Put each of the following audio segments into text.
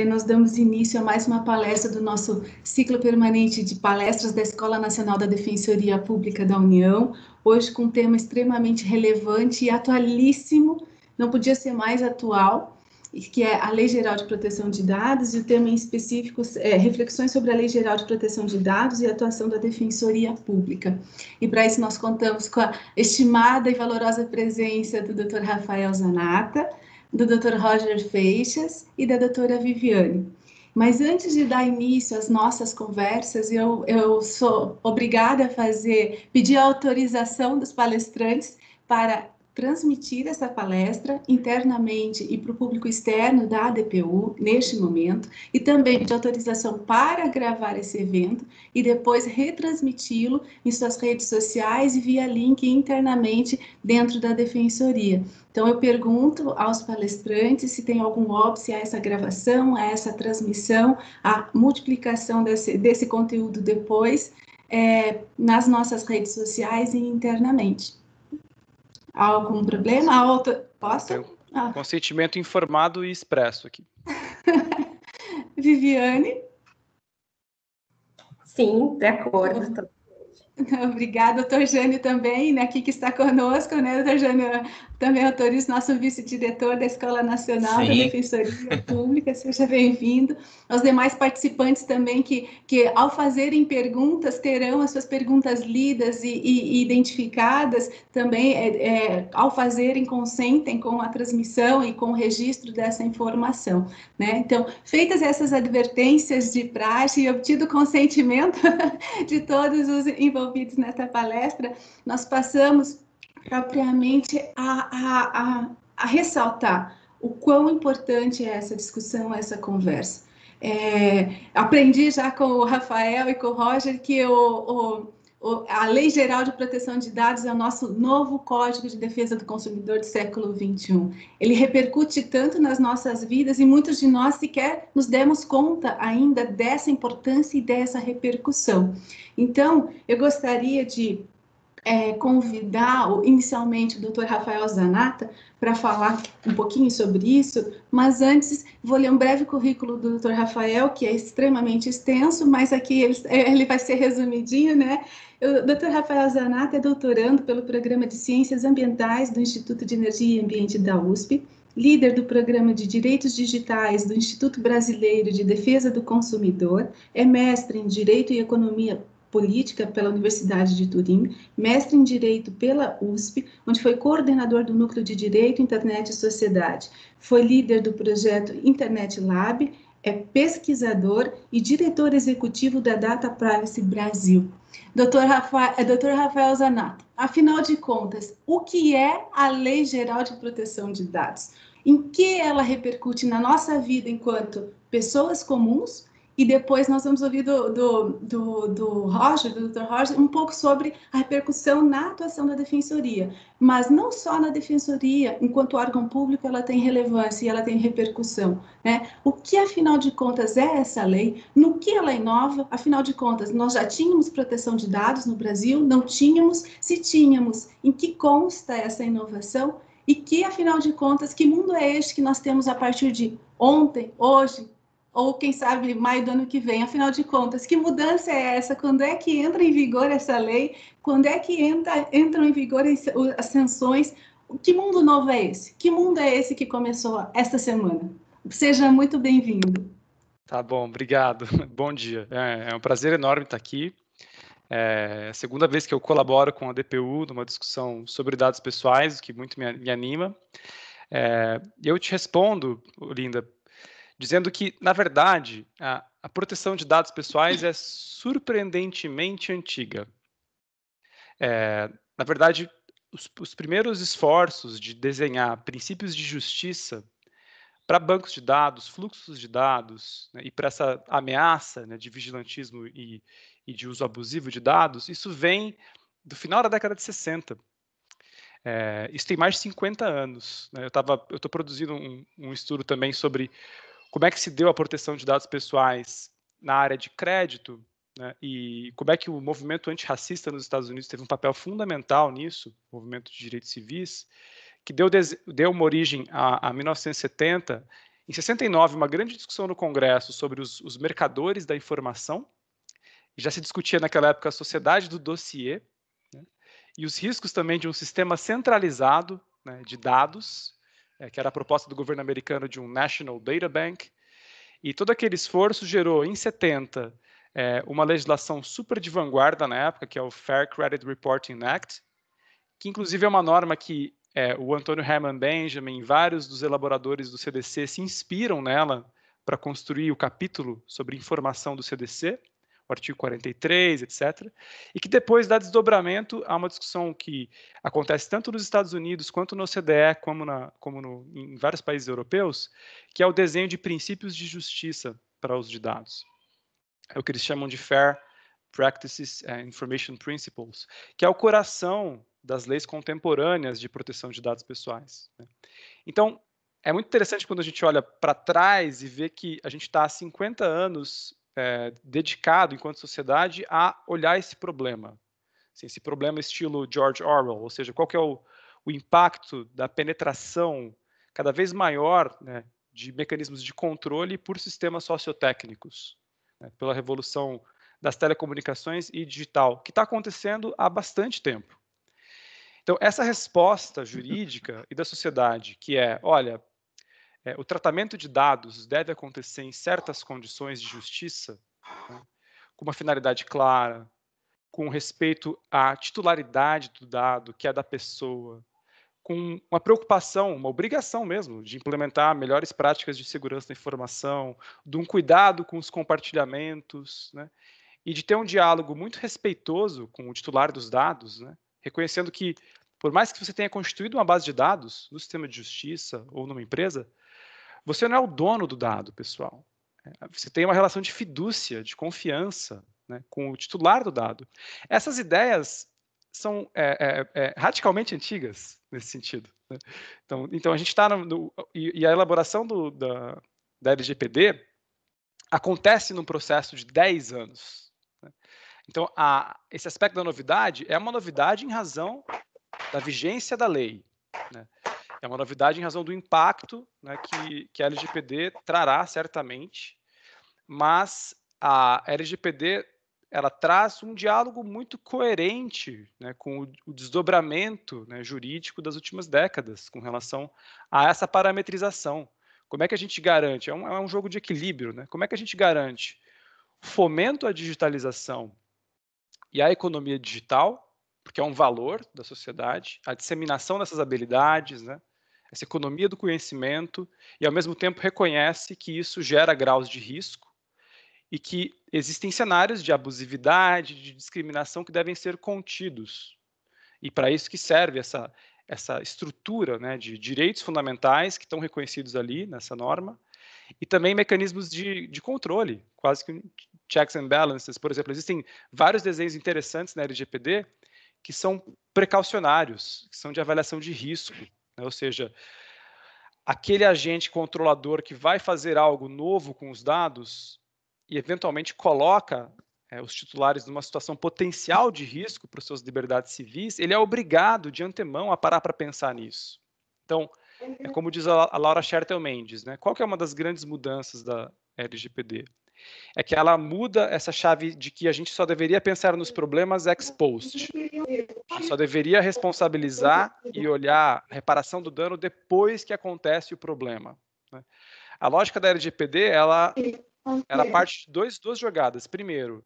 Nós damos início a mais uma palestra do nosso ciclo permanente de palestras da Escola Nacional da Defensoria Pública da União, hoje com um tema extremamente relevante e atualíssimo, não podia ser mais atual, que é a Lei Geral de Proteção de Dados, e o tema em específico é reflexões sobre a Lei Geral de Proteção de Dados e a atuação da Defensoria Pública. E para isso nós contamos com a estimada e valorosa presença do Dr. Rafael Zanata, do Dr. Roger Feixas e da doutora Viviane. Mas antes de dar início às nossas conversas, eu sou obrigada a pedir a autorização dos palestrantes para transmitir essa palestra internamente e para o público externo da ADPU, neste momento, e também pedir autorização para gravar esse evento e depois retransmiti-lo em suas redes sociais e via link internamente dentro da Defensoria. Então, eu pergunto aos palestrantes se tem algum óbice a essa gravação, a essa transmissão, a multiplicação desse conteúdo depois nas nossas redes sociais e internamente. Há algum problema? Posso? Consentimento informado e expresso aqui. Viviane? Sim, de acordo. Obrigada, doutor Jânio também, né, aqui que está conosco, né, doutor Jânio também autoriza, nosso vice-diretor da Escola Nacional da Defensoria Pública, seja bem-vindo. Os demais participantes também que ao fazerem perguntas, terão as suas perguntas lidas e identificadas, também ao fazerem, consentem com a transmissão e com o registro dessa informação, né. Então, feitas essas advertências de praxe e obtido o consentimento de todos os envolvidos nessa palestra, nós passamos propriamente a ressaltar o quão importante é essa discussão, essa conversa. Aprendi já com o Rafael e com o Roger que a Lei Geral de Proteção de Dados é o nosso novo Código de Defesa do Consumidor do século XXI. Ele repercute tanto nas nossas vidas e muitos de nós sequer nos demos conta ainda dessa importância e dessa repercussão. Então, eu gostaria de convidar inicialmente o Dr. Rafael Zanata para falar um pouquinho sobre isso, mas antes vou ler um breve currículo do Dr. Rafael, que é extremamente extenso, mas aqui ele vai ser resumidinho, né? O Dr. Rafael Zanata é doutorando pelo Programa de Ciências Ambientais do Instituto de Energia e Ambiente da USP, líder do Programa de Direitos Digitais do Instituto Brasileiro de Defesa do Consumidor, é mestre em Direito e Economia Política pela Universidade de Turim, mestre em Direito pela USP, onde foi coordenador do Núcleo de Direito, Internet e Sociedade. Foi líder do projeto Internet Lab, é pesquisador e diretor executivo da Data Privacy Brasil. Dr. Rafael Zanata, afinal de contas, o que é a Lei Geral de Proteção de Dados? Em que ela repercute na nossa vida enquanto pessoas comuns? E depois nós vamos ouvir do Roger, do Dr. Roger, um pouco sobre a repercussão na atuação da Defensoria. Mas não só na Defensoria, enquanto órgão público, ela tem relevância e ela tem repercussão, né? O que, afinal de contas, é essa lei? No que ela inova? Afinal de contas, nós já tínhamos proteção de dados no Brasil? Não tínhamos? Se tínhamos, em que consta essa inovação? E que, afinal de contas, que mundo é este que nós temos a partir de ontem, hoje, ou quem sabe maio do ano que vem? Afinal de contas, que mudança é essa? Quando é que entra em vigor essa lei? Quando é que entram em vigor as sanções? Que mundo novo é esse? Que mundo é esse que começou esta semana? Seja muito bem-vindo. Tá bom, obrigado. Bom dia. É um prazer enorme estar aqui. É a segunda vez que eu colaboro com a DPU numa discussão sobre dados pessoais, o que muito me anima. Eu te respondo, Linda, dizendo que, na verdade, a proteção de dados pessoais é surpreendentemente antiga. Na verdade, os primeiros esforços de desenhar princípios de justiça para bancos de dados, fluxos de dados, né, e para essa ameaça, né, de vigilantismo e de uso abusivo de dados, isso vem do final da década de 60. Isso tem mais de 50 anos. Né? Eu estou produzindo um estudo também sobre como é que se deu a proteção de dados pessoais na área de crédito, né, e como é que o movimento antirracista nos Estados Unidos teve um papel fundamental nisso, o movimento de direitos civis, que deu uma origem a 1970, Em 69, uma grande discussão no Congresso sobre os mercadores da informação. Já se discutia naquela época a sociedade do dossiê, né, e os riscos também de um sistema centralizado, né, de dados, que era a proposta do governo americano de um National Data Bank. E todo aquele esforço gerou, em 70, uma legislação super de vanguarda na época, que é o Fair Credit Reporting Act, que inclusive é uma norma que o Antônio Hermann Benjamin e vários dos elaboradores do CDC se inspiram nela para construir o capítulo sobre informação do CDC, o artigo 43, etc., e que depois dá desdobramento a uma discussão que acontece tanto nos Estados Unidos quanto no OCDE, em vários países europeus, que é o desenho de princípios de justiça para o uso de dados. É o que eles chamam de Fair Practices and Information Principles, que é o coração das leis contemporâneas de proteção de dados pessoais. Então, é muito interessante quando a gente olha para trás e vê que a gente está há 50 anos dedicado, enquanto sociedade, a olhar esse problema. Assim, esse problema estilo George Orwell, ou seja, qual que é o impacto da penetração cada vez maior, né, de mecanismos de controle por sistemas sociotécnicos, né, pela revolução das telecomunicações e digital, que está acontecendo há bastante tempo. Então, essa resposta jurídica e da sociedade, que olha, o tratamento de dados deve acontecer em certas condições de justiça, né, com uma finalidade clara, com respeito à titularidade do dado, que é da pessoa, com uma preocupação, uma obrigação mesmo, de implementar melhores práticas de segurança da informação, de um cuidado com os compartilhamentos, né, e de ter um diálogo muito respeitoso com o titular dos dados, né, reconhecendo que, por mais que você tenha constituído uma base de dados no sistema de justiça ou numa empresa, você não é o dono do dado, pessoal. Você tem uma relação de fidúcia, de confiança, né, com o titular do dado. Essas ideias são radicalmente antigas nesse sentido, né? Então a gente está e a elaboração da LGPD acontece num processo de 10 anos. Né? Então, esse aspecto da novidade é uma novidade em razão da vigência da lei, né? É uma novidade em razão do impacto, né, que a LGPD trará, certamente, mas a LGPD ela traz um diálogo muito coerente, né, com o desdobramento, né, jurídico das últimas décadas com relação a essa parametrização. Como é que a gente garante? É um jogo de equilíbrio, né? Como é que a gente garante fomento à digitalização e à economia digital, porque é um valor da sociedade, a disseminação dessas habilidades, né? Essa economia do conhecimento, e ao mesmo tempo reconhece que isso gera graus de risco e que existem cenários de abusividade, de discriminação que devem ser contidos. E para isso que serve essa estrutura, né, de direitos fundamentais que estão reconhecidos ali nessa norma, e também mecanismos de controle, quase que checks and balances. Por exemplo, existem vários desenhos interessantes na LGPD que são precaucionários, que são de avaliação de risco, né? Ou seja, aquele agente controlador que vai fazer algo novo com os dados e eventualmente coloca os titulares numa situação potencial de risco para as suas liberdades civis, ele é obrigado de antemão a parar para pensar nisso. Então, como diz a Laura Schertel Mendes, né, qual que é uma das grandes mudanças da LGPD? É que ela muda essa chave de que a gente só deveria pensar nos problemas ex post. A gente só deveria responsabilizar e olhar a reparação do dano depois que acontece o problema, né? A lógica da LGPD, ela parte de duas jogadas. Primeiro,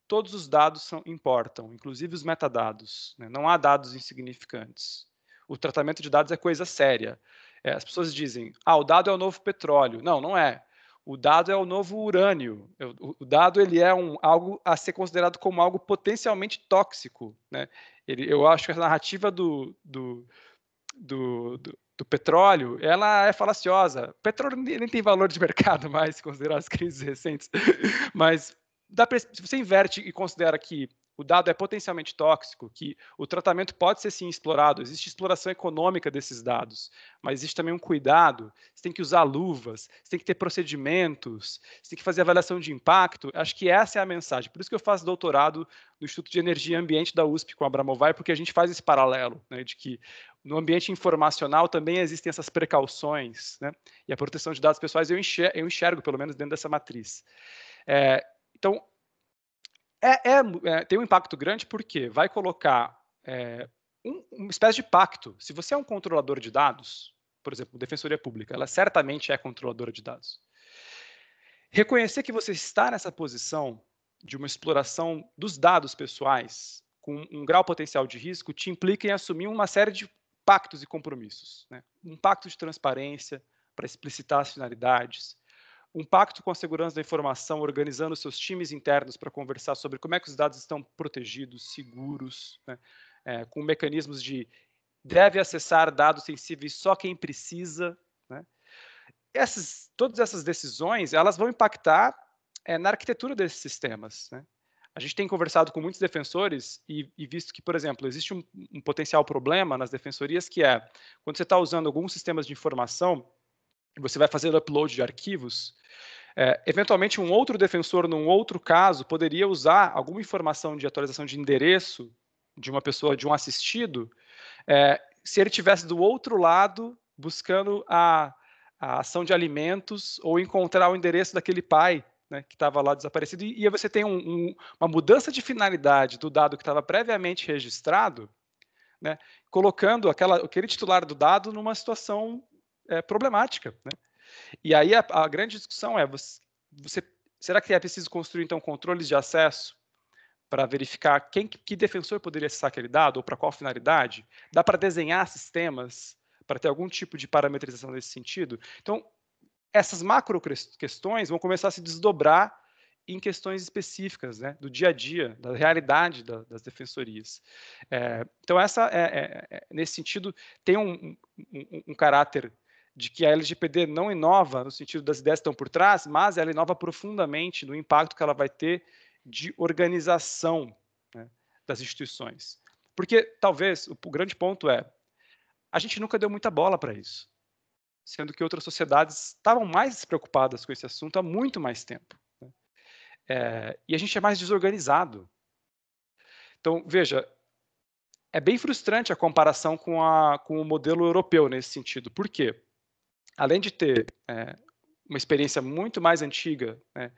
todos os dados importam, inclusive os metadados, né? Não há dados insignificantes. O tratamento de dados é coisa séria. As pessoas dizem, o dado é o novo petróleo. Não, não é. O dado é o novo urânio. O dado ele é algo a ser considerado como algo potencialmente tóxico, né? Eu acho que a narrativa do petróleo, ela é falaciosa. O petróleo nem tem valor de mercado mais, se considerar as crises recentes. Mas se você inverte e considera que o dado é potencialmente tóxico, que o tratamento pode ser sim explorado, existe exploração econômica desses dados, mas existe também um cuidado, você tem que usar luvas, você tem que ter procedimentos, você tem que fazer avaliação de impacto. Acho que essa é a mensagem. Por isso que eu faço doutorado no Instituto de Energia e Ambiente da USP com a Abramovay, porque a gente faz esse paralelo, né, de que no ambiente informacional também existem essas precauções, né, e a proteção de dados pessoais eu enxergo pelo menos dentro dessa matriz. Então, tem um impacto grande porque vai colocar uma espécie de pacto. Se você é um controlador de dados, por exemplo, Defensoria Pública, ela certamente é controladora de dados. Reconhecer que você está nessa posição de uma exploração dos dados pessoais com um grau potencial de risco te implica em assumir uma série de pactos e compromissos, né? Um pacto de transparência para explicitar as finalidades, um pacto com a segurança da informação, organizando seus times internos para conversar sobre como é que os dados estão protegidos, seguros, né? Com mecanismos de deve acessar dados sensíveis só quem precisa, né? Todas essas decisões, elas vão impactar na arquitetura desses sistemas, né? A gente tem conversado com muitos defensores e visto que, por exemplo, existe um potencial problema nas defensorias que é, quando você está usando alguns sistemas de informação, você vai fazer o upload de arquivos, eventualmente um outro defensor, num outro caso, poderia usar alguma informação de atualização de endereço de uma pessoa, de um assistido, se ele estivesse do outro lado buscando a ação de alimentos ou encontrar o endereço daquele pai, né, que estava lá desaparecido. E aí você tem uma mudança de finalidade do dado que estava previamente registrado, né, colocando aquele titular do dado numa situação problemática, né? E aí a grande discussão é, será que é preciso construir, então, controles de acesso para verificar que defensor poderia acessar aquele dado ou para qual finalidade? Dá para desenhar sistemas para ter algum tipo de parametrização nesse sentido? Então, essas macro questões vão começar a se desdobrar em questões específicas, né, do dia a dia, da realidade das defensorias. Então, nesse sentido, tem um caráter de que a LGPD não inova no sentido das ideias que estão por trás, mas ela inova profundamente no impacto que ela vai ter de organização, né, das instituições. Porque, talvez, o grande ponto é, a gente nunca deu muita bola para isso, sendo que outras sociedades estavam mais preocupadas com esse assunto há muito mais tempo, né? E a gente é mais desorganizado. Então, veja, é bem frustrante a comparação com o modelo europeu nesse sentido. Por quê? Além de ter uma experiência muito mais antiga, né,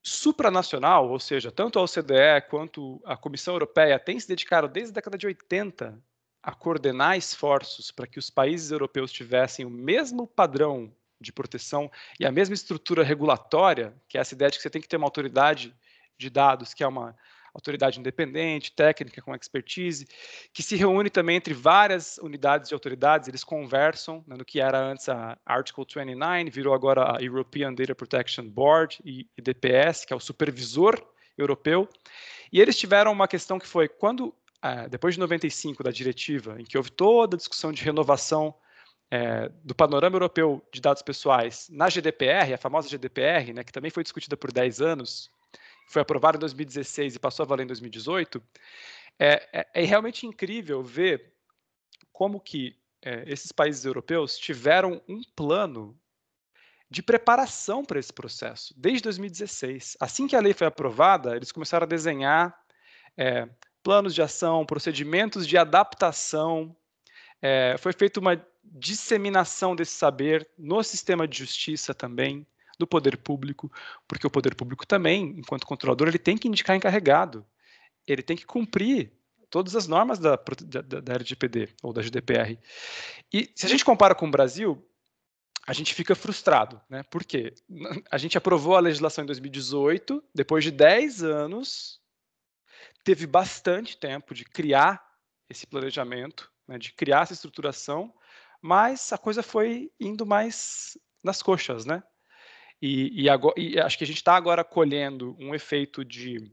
supranacional, ou seja, tanto a OCDE quanto a Comissão Europeia têm se dedicado desde a década de 80 a coordenar esforços para que os países europeus tivessem o mesmo padrão de proteção e a mesma estrutura regulatória, que é essa ideia de que você tem que ter uma autoridade de dados, que é uma autoridade independente, técnica, com expertise, que se reúne também entre várias unidades de autoridades, eles conversam, né, no que era antes a Article 29, virou agora a European Data Protection Board, e DPS, que é o supervisor europeu, e eles tiveram uma questão que foi, depois de 95, da diretiva, em que houve toda a discussão de renovação do panorama europeu de dados pessoais na GDPR, a famosa GDPR, né, que também foi discutida por 10 anos, foi aprovado em 2016 e passou a valer em 2018, é realmente incrível ver como que esses países europeus tiveram um plano de preparação para esse processo, desde 2016. Assim que a lei foi aprovada, eles começaram a desenhar planos de ação, procedimentos de adaptação, foi feita uma disseminação desse saber no sistema de justiça também, do poder público, porque o poder público também, enquanto controlador, ele tem que indicar encarregado, ele tem que cumprir todas as normas da LGPD ou da GDPR. E se a gente compara com o Brasil, a gente fica frustrado, né? Por quê? A gente aprovou a legislação em 2018, depois de 10 anos, teve bastante tempo de criar esse planejamento, né, de criar essa estruturação, mas a coisa foi indo mais nas coxas, né? E acho que a gente está agora colhendo um efeito de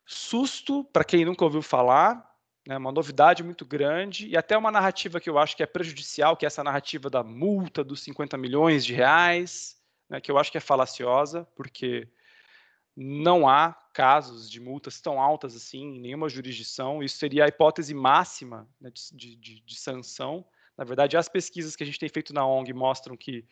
susto para quem nunca ouviu falar, né, uma novidade muito grande, e até uma narrativa que eu acho que é prejudicial, que é essa narrativa da multa dos 50 milhões de reais, né, que eu acho que é falaciosa, porque não há casos de multas tão altas assim em nenhuma jurisdição. Isso seria a hipótese máxima, né, de sanção. Na verdade, as pesquisas que a gente tem feito na ONG mostram que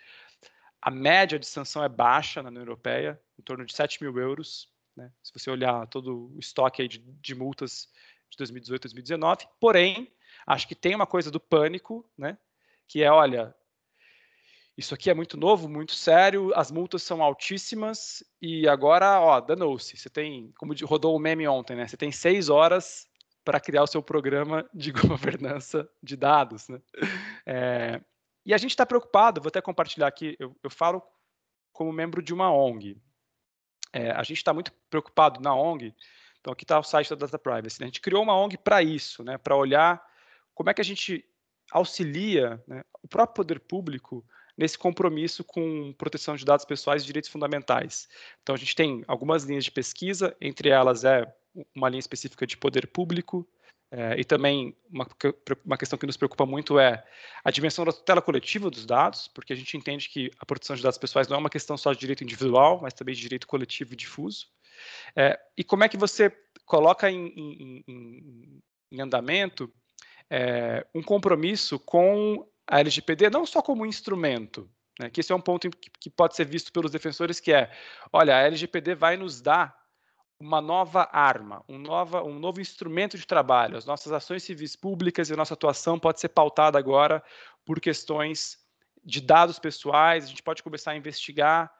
a média de sanção é baixa na União Europeia, em torno de 7 mil euros, né, se você olhar todo o estoque aí de multas de 2018 e 2019. Porém, acho que tem uma coisa do pânico, né, que é, olha, isso aqui é muito novo, muito sério, as multas são altíssimas e agora, ó, danou-se. Você tem, como rodou o meme ontem, né? Você tem 6 horas para criar o seu programa de governança de dados, né? E a gente está preocupado, vou até compartilhar aqui, eu falo como membro de uma ONG. A gente está muito preocupado na ONG, então aqui está o site da Data Privacy, né? A gente criou uma ONG para isso, né? Para olhar como é que a gente auxilia, né, o próprio poder público nesse compromisso com proteção de dados pessoais e direitos fundamentais. Então, a gente tem algumas linhas de pesquisa, entre elas uma linha específica de poder público, e também uma questão que nos preocupa muito é a dimensão da tutela coletiva dos dados, porque a gente entende que a proteção de dados pessoais não é uma questão só de direito individual, mas também de direito coletivo e difuso. E como é que você coloca em andamento um compromisso com a LGPD, não só como instrumento, né, que esse é um ponto que pode ser visto pelos defensores, que é, olha, a LGPD vai nos dar uma nova arma, um novo instrumento de trabalho. As nossas ações civis públicas e a nossa atuação pode ser pautada agora por questões de dados pessoais, a gente pode começar a investigar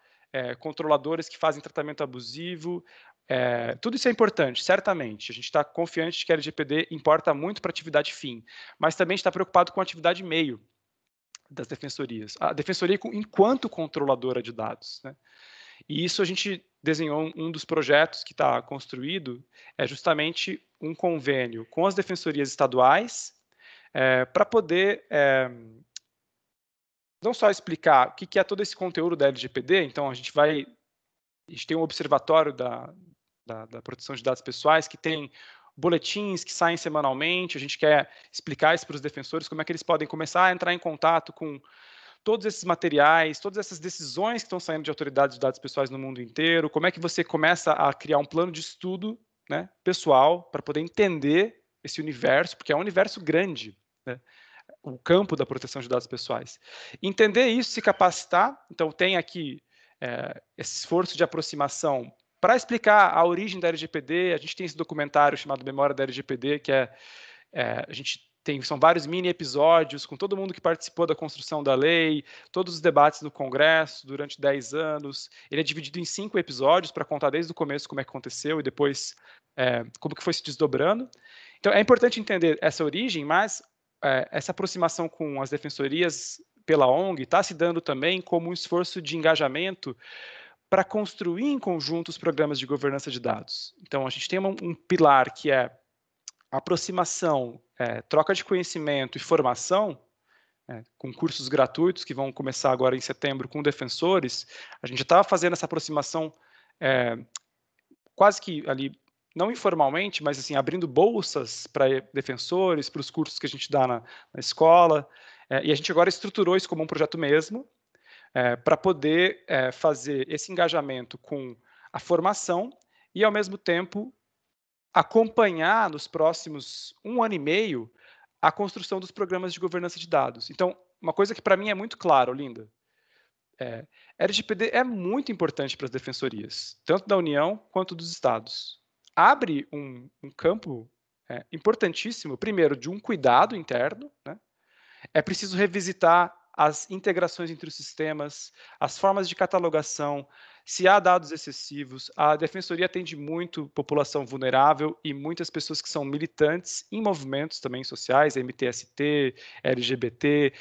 controladores que fazem tratamento abusivo. Tudo isso é importante, certamente. A gente está confiante de que a LGPD importa muito para a atividade fim, mas também está preocupado com a atividade meio das defensorias. A defensoria enquanto controladora de dados, né? E isso a gente desenhou um dos projetos que está construído, é justamente um convênio com as defensorias estaduais para poder não só explicar o que é todo esse conteúdo da LGPD, então a gente tem um observatório da proteção de dados pessoais que tem boletins que saem semanalmente, a gente quer explicar isso para os defensores, como é que eles podem começar a entrar em contato com todos esses materiais, todas essas decisões que estão saindo de autoridades de dados pessoais no mundo inteiro, como é que você começa a criar um plano de estudo, né, pessoal, para poder entender esse universo, porque é um universo grande, né, o campo da proteção de dados pessoais. Entender isso, se capacitar, então tem aqui esse esforço de aproximação para explicar a origem da LGPD. A gente tem esse documentário chamado Memória da LGPD, que a gente são vários mini episódios com todo mundo que participou da construção da lei, todos os debates no Congresso durante 10 anos. Ele é dividido em 5 episódios para contar desde o começo como é que aconteceu e depois como que foi se desdobrando. Então, é importante entender essa origem, mas essa aproximação com as defensorias pela ONG está se dando também como um esforço de engajamento para construir em conjunto os programas de governança de dados. Então, a gente tem um pilar que é aproximação, troca de conhecimento e formação, com cursos gratuitos que vão começar agora em setembro com defensores. A gente já estava fazendo essa aproximação quase que ali, não informalmente, mas assim, abrindo bolsas para defensores, para os cursos que a gente dá na escola, e a gente agora estruturou isso como um projeto mesmo, para poder fazer esse engajamento com a formação e, ao mesmo tempo, acompanhar nos próximos 1 ano e meio a construção dos programas de governança de dados. Então, uma coisa que para mim é muito claro, Olinda, LGPD é muito importante para as defensorias, tanto da União quanto dos estados. Abre um campo importantíssimo, primeiro, de um cuidado interno, né? É preciso revisitar as integrações entre os sistemas, as formas de catalogação, se há dados excessivos. A defensoria atende muito população vulnerável e muitas pessoas que são militantes em movimentos também sociais, MTST, LGBT,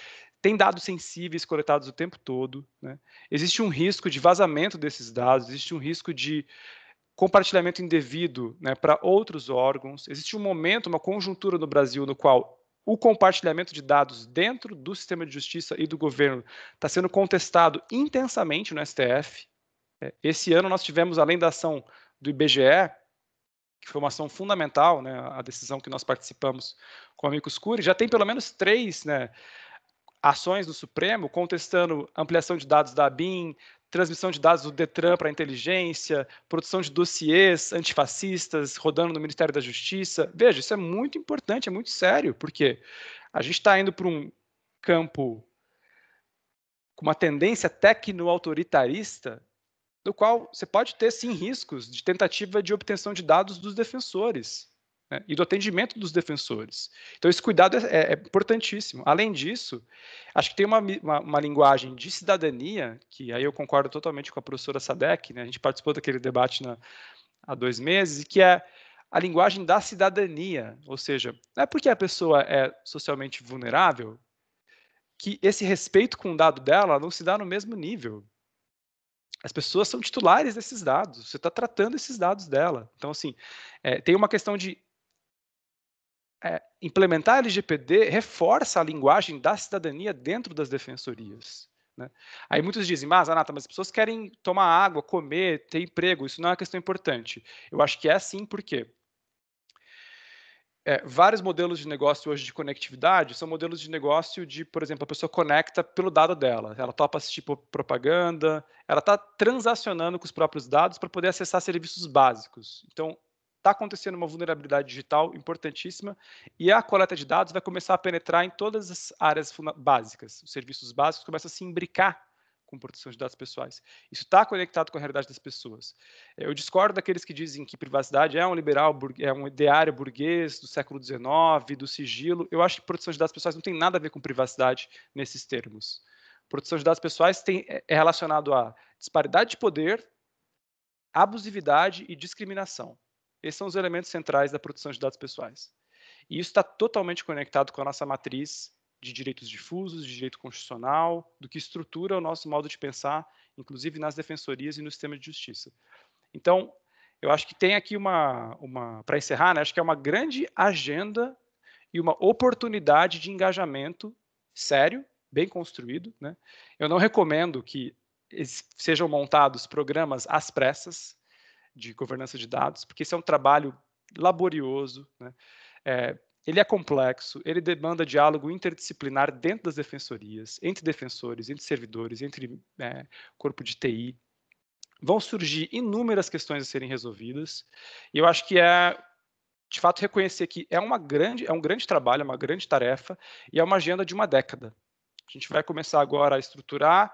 tem dados sensíveis coletados o tempo todo, né? Existe um risco de vazamento desses dados, existe um risco de compartilhamento indevido, né, para outros órgãos. Existe um momento, uma conjuntura no Brasil no qual o compartilhamento de dados dentro do sistema de justiça e do governo está sendo contestado intensamente no STF. Esse ano nós tivemos, além da ação do IBGE, que foi uma ação fundamental, né, a decisão que nós participamos com o Amicus Curiae, já tem pelo menos 3, né, ações do Supremo contestando ampliação de dados da ABIN, transmissão de dados do Detran para a inteligência, produção de dossiês antifascistas rodando no Ministério da Justiça. Veja, isso é muito importante, é muito sério, porque a gente está indo para um campo com uma tendência tecno-autoritarista, do qual você pode ter, sim, riscos de tentativa de obtenção de dados dos defensores, né, e do atendimento dos defensores. Então, esse cuidado é importantíssimo. Além disso, acho que tem uma linguagem de cidadania, que aí eu concordo totalmente com a professora Sadek, né, a gente participou daquele debate há 2 meses, e que é a linguagem da cidadania, ou seja, não é porque a pessoa é socialmente vulnerável que esse respeito com o dado dela não se dá no mesmo nível. As pessoas são titulares desses dados, você está tratando esses dados dela. Então, assim, tem uma questão de implementar a LGPD reforça a linguagem da cidadania dentro das defensorias, né? Aí muitos dizem, mas as pessoas querem tomar água, comer, ter emprego, isso não é uma questão importante. Eu acho que é sim, porque vários modelos de negócio hoje de conectividade são modelos de negócio de, por exemplo, a pessoa conecta pelo dado dela, ela topa assistir propaganda, ela está transacionando com os próprios dados para poder acessar serviços básicos. Então, está acontecendo uma vulnerabilidade digital importantíssima e a coleta de dados vai começar a penetrar em todas as áreas básicas. Os serviços básicos começam a se imbricar com proteção de dados pessoais. Isso está conectado com a realidade das pessoas. Eu discordo daqueles que dizem que privacidade é um ideário burguês do século XIX, do sigilo. Eu acho que proteção de dados pessoais não tem nada a ver com privacidade nesses termos. Proteção de dados pessoais é relacionado a disparidade de poder, abusividade e discriminação. Esses são os elementos centrais da proteção de dados pessoais. E isso está totalmente conectado com a nossa matriz de direitos difusos, de direito constitucional, do que estrutura o nosso modo de pensar, inclusive nas defensorias e no sistema de justiça. Então, eu acho que tem aqui para encerrar, né, acho que é uma grande agenda e uma oportunidade de engajamento sério, bem construído, né? Eu não recomendo que sejam montados programas às pressas de governança de dados, porque esse é um trabalho laborioso, né? Ele é complexo, ele demanda diálogo interdisciplinar dentro das defensorias, entre defensores, entre servidores, entre corpo de TI. Vão surgir inúmeras questões a serem resolvidas, e eu acho que de fato, reconhecer que é um grande trabalho, é uma grande tarefa, e é uma agenda de uma década. A gente vai começar agora a estruturar,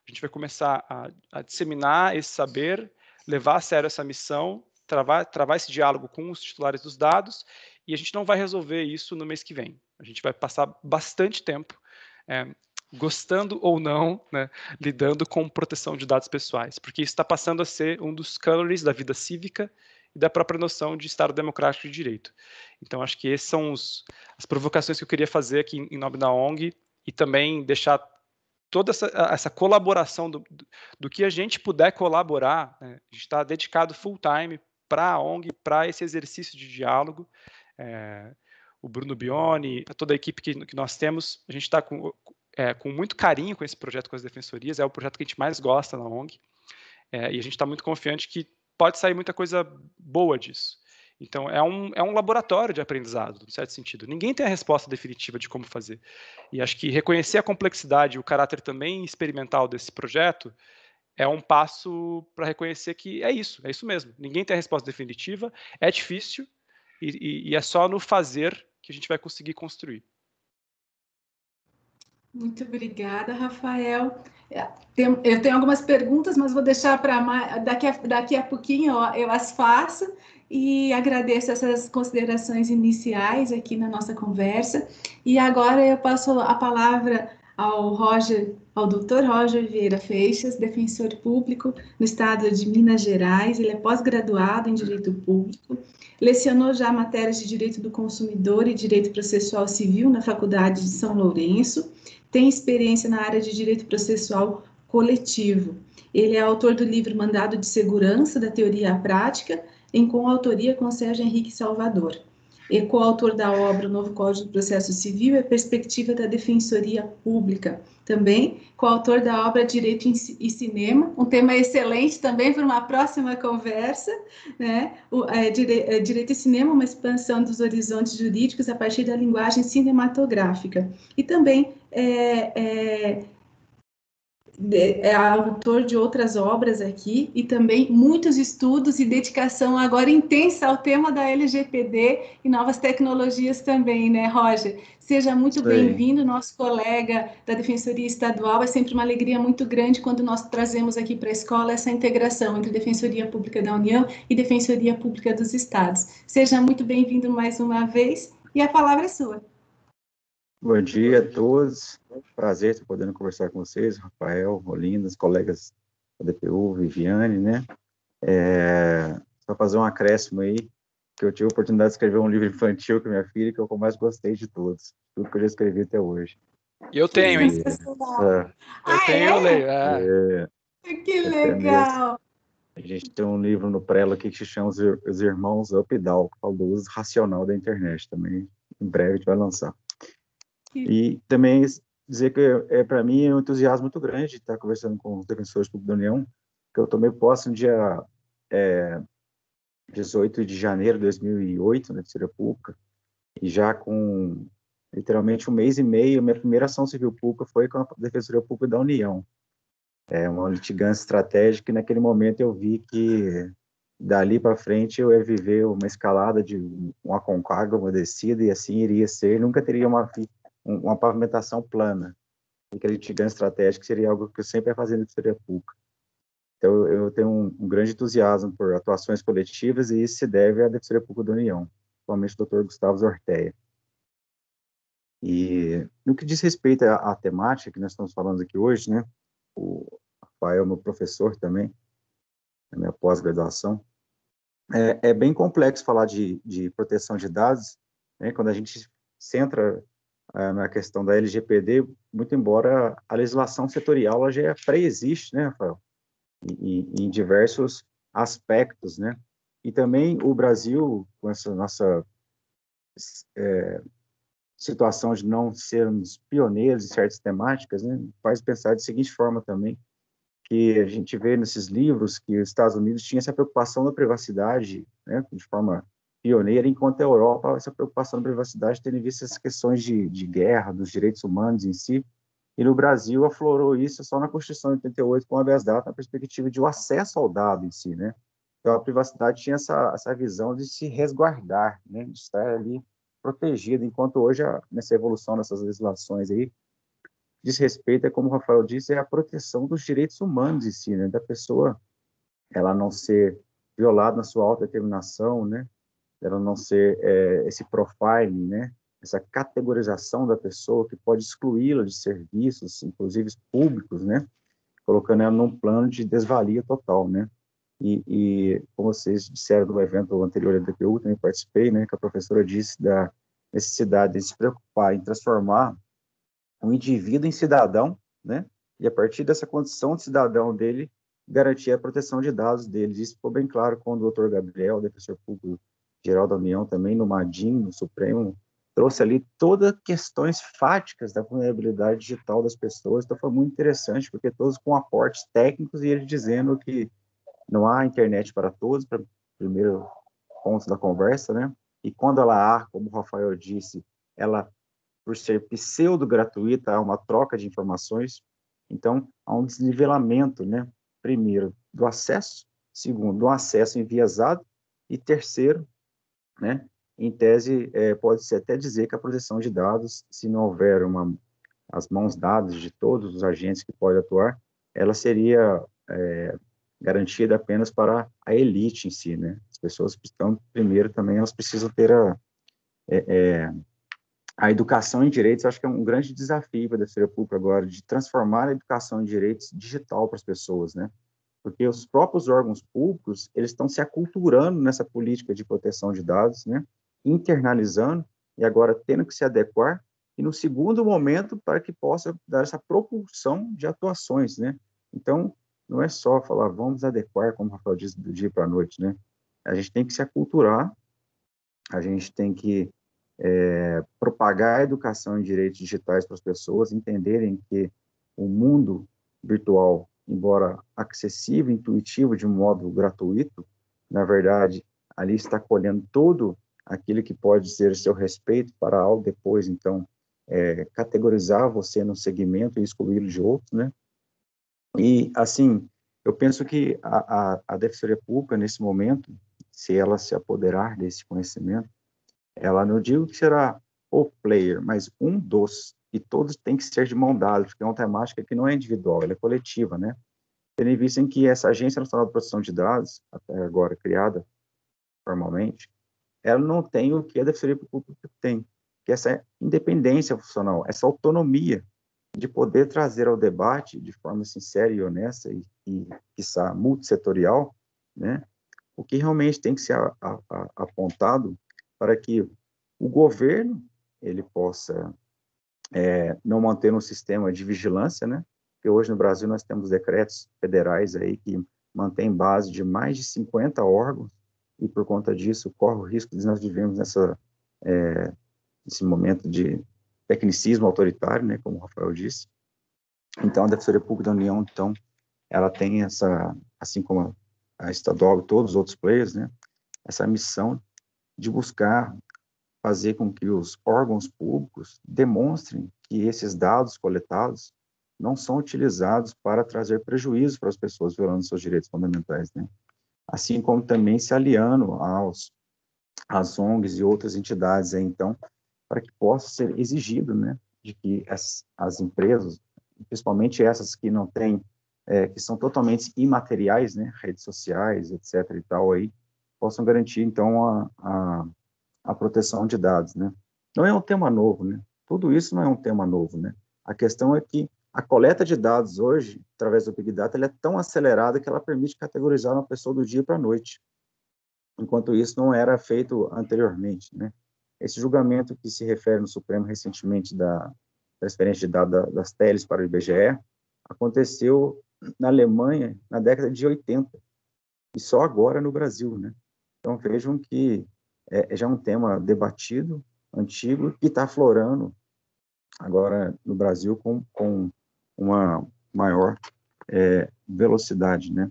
a gente vai começar a disseminar esse saber, levar a sério essa missão, travar esse diálogo com os titulares dos dados, e a gente não vai resolver isso no mês que vem. A gente vai passar bastante tempo, gostando ou não, né, lidando com proteção de dados pessoais, porque isso está passando a ser um dos cânones da vida cívica e da própria noção de Estado democrático de direito. Então, acho que essas são as provocações que eu queria fazer aqui em nome da ONG, e também deixar toda essa colaboração do que a gente puder colaborar, né? A gente está dedicado full time para a ONG, para esse exercício de diálogo. O Bruno Bioni, toda a equipe que nós temos, a gente está com muito carinho com esse projeto com as defensorias, é o projeto que a gente mais gosta na ONG, e a gente está muito confiante que pode sair muita coisa boa disso. Então, é um laboratório de aprendizado, no certo sentido. Ninguém tem a resposta definitiva de como fazer. E acho que reconhecer a complexidade e o caráter também experimental desse projeto é um passo para reconhecer que é isso mesmo. Ninguém tem a resposta definitiva, é difícil, e é só no fazer que a gente vai conseguir construir. Muito obrigada, Rafael. Eu tenho algumas perguntas, mas vou deixar para daqui a pouquinho eu as faço, e agradeço essas considerações iniciais aqui na nossa conversa. E agora eu passo a palavra ao Dr. Roger Vieira Feixas, defensor público no estado de Minas Gerais. Ele é pós-graduado em Direito Público, lecionou já matérias de Direito do Consumidor e Direito Processual Civil na Faculdade de São Lourenço, tem experiência na área de Direito Processual Coletivo. Ele é autor do livro Mandado de Segurança, da Teoria à Prática, em coautoria com Sérgio Henrique Salvador. E coautor da obra O Novo Código do Processo Civil e a Perspectiva da Defensoria Pública. Também coautor da obra Direito e Cinema, um tema excelente também para uma próxima conversa, né? Direito e Cinema, uma expansão dos horizontes jurídicos a partir da linguagem cinematográfica. E também é autor de outras obras aqui e também muitos estudos e dedicação agora intensa ao tema da LGPD e novas tecnologias também, né, Roger? Seja muito Sim. bem-vindo, nosso colega da Defensoria Estadual. É sempre uma alegria muito grande quando nós trazemos aqui para a escola essa integração entre Defensoria Pública da União e Defensoria Pública dos Estados. Seja muito bem-vindo mais uma vez e a palavra é sua. Bom dia a todos. Prazer estar podendo conversar com vocês, Rafael, Rolinda, os colegas da DPU, Viviane, né? Só fazer um acréscimo aí, que eu tive a oportunidade de escrever um livro infantil com minha filha, que é o que eu mais gostei de todos, tudo que eu já escrevi até hoje. E eu tenho, hein? Eu tenho, eu leio. Que legal! A gente tem um livro no Prelo aqui que se chama Os Irmãos Up e Down, que fala do uso racional da internet também. Em breve a gente vai lançar. E também dizer que para mim é um entusiasmo muito grande estar conversando com os defensores públicos da União, que eu tomei posse no dia 18 de janeiro de 2008, na Defensoria Pública, e já com literalmente um mês e meio, minha primeira ação civil pública foi com a Defensoria Pública da União. É uma litigância estratégica, e naquele momento eu vi que dali para frente eu ia viver uma escalada de uma concagua, uma descida, e assim iria ser, nunca teria uma pavimentação plana. Aquele litigância estratégica seria algo que eu sempre ia fazer na Defensoria Pública. Então, eu tenho um grande entusiasmo por atuações coletivas, e isso se deve à Defensoria Pública da União, principalmente o Dr. Gustavo Zorteia. E no que diz respeito à temática que nós estamos falando aqui hoje, né, o Rafael é meu professor também, na minha pós-graduação, é bem complexo falar de proteção de dados, né, quando a gente centra na questão da LGPD, muito embora a legislação setorial ela já pré-existe, né, Rafael, em diversos aspectos, né, e também o Brasil, com essa nossa situação de não sermos pioneiros em certas temáticas, né, faz pensar da seguinte forma também, que a gente vê nesses livros que os Estados Unidos tinha essa preocupação da privacidade, né, de forma pioneira, enquanto a Europa, essa preocupação da privacidade, tendo em vista essas questões de guerra, dos direitos humanos em si, e no Brasil aflorou isso só na Constituição de 88, com o habeas data, na perspectiva de o acesso ao dado em si, né? Então, a privacidade tinha essa visão de se resguardar, né, de estar ali protegida, enquanto hoje, nessa evolução dessas legislações aí, diz respeito, como o Rafael disse, é a proteção dos direitos humanos em si, né, da pessoa, ela não ser violada na sua autodeterminação, né, ela não ser esse profiling, né, essa categorização da pessoa que pode excluí-la de serviços, inclusive públicos, né, colocando ela num plano de desvalia total, né. E como vocês disseram no evento anterior da DPU, também participei, né, que a professora disse da necessidade de se preocupar em transformar um indivíduo em cidadão, né, e a partir dessa condição de cidadão dele, garantir a proteção de dados deles. Isso ficou bem claro quando o doutor Gabriel, defensor público geral da União, também no MADIM, no Supremo, trouxe ali todas questões fáticas da vulnerabilidade digital das pessoas. Então foi muito interessante, porque todos com aportes técnicos, e ele dizendo que não há internet para todos, para o primeiro ponto da conversa, né? E quando ela há, como o Rafael disse, ela, por ser pseudo-gratuita, há uma troca de informações. Então, há um desnivelamento, né? Primeiro, do acesso, segundo, do acesso enviesado, e terceiro, né? Em tese, pode-se até dizer que a proteção de dados, se não houver as mãos dadas de todos os agentes que podem atuar, ela seria garantida apenas para a elite em si, né? As pessoas que estão, primeiro, também, elas precisam ter a educação em direitos. Acho que é um grande desafio para a Defensoria Pública agora, de transformar a educação em direitos digital para as pessoas, né? Porque os próprios órgãos públicos, eles estão se aculturando nessa política de proteção de dados, né? Internalizando, e agora tendo que se adequar, e no segundo momento, para que possa dar essa propulsão de atuações, né? Então, não é só falar, vamos adequar, como o Rafael disse, do dia para a noite, né? A gente tem que se aculturar, a gente tem que propagar a educação em direitos digitais para as pessoas entenderem que o mundo virtual, embora acessível, intuitivo, de um modo gratuito, na verdade, ali está colhendo todo aquilo que pode ser seu respeito para ao depois, então, categorizar você num segmento e excluí-lo de outro, né? E, assim, eu penso que a Defensoria Pública, nesse momento, se ela se apoderar desse conhecimento, ela não digo que será o player, mas um dos, e todos têm que ser de mão dada, porque é uma temática que não é individual, ela é coletiva, né? Tendo em vista em que essa Agência Nacional de Proteção de Dados, até agora criada formalmente, ela não tem o que a Defensoria Pública tem, que é essa independência funcional, essa autonomia de poder trazer ao debate de forma sincera e honesta e quiçá, multissetorial, né, o que realmente tem que ser apontado para que o governo ele possa não manter um sistema de vigilância, né, porque hoje no Brasil nós temos decretos federais aí que mantêm base de mais de 50 órgãos e por conta disso corre o risco de nós vivemos nesse momento de tecnicismo autoritário, né, como o Rafael disse. Então, a Defensoria Pública da União, então, ela tem essa, assim como a estadual e todos os outros players, né, essa missão de buscar fazer com que os órgãos públicos demonstrem que esses dados coletados não são utilizados para trazer prejuízo para as pessoas violando seus direitos fundamentais, né? Assim como também se aliando às ONGs e outras entidades, aí, então, para que possa ser exigido, né, de que as empresas, principalmente essas que não têm, que são totalmente imateriais, né, redes sociais, etc. e tal, aí, possam garantir, então, a proteção de dados, né. Não é um tema novo, né, tudo isso não é um tema novo, né, a questão é que a coleta de dados hoje, através do Big Data, ela é tão acelerada que ela permite categorizar uma pessoa do dia para a noite, enquanto isso não era feito anteriormente, né. Esse julgamento que se refere no Supremo recentemente da transferência de dados das teles para o IBGE aconteceu na Alemanha na década de 80 e só agora no Brasil, né? Então vejam que é já um tema debatido, antigo, que está aflorando agora no Brasil com uma maior velocidade, né?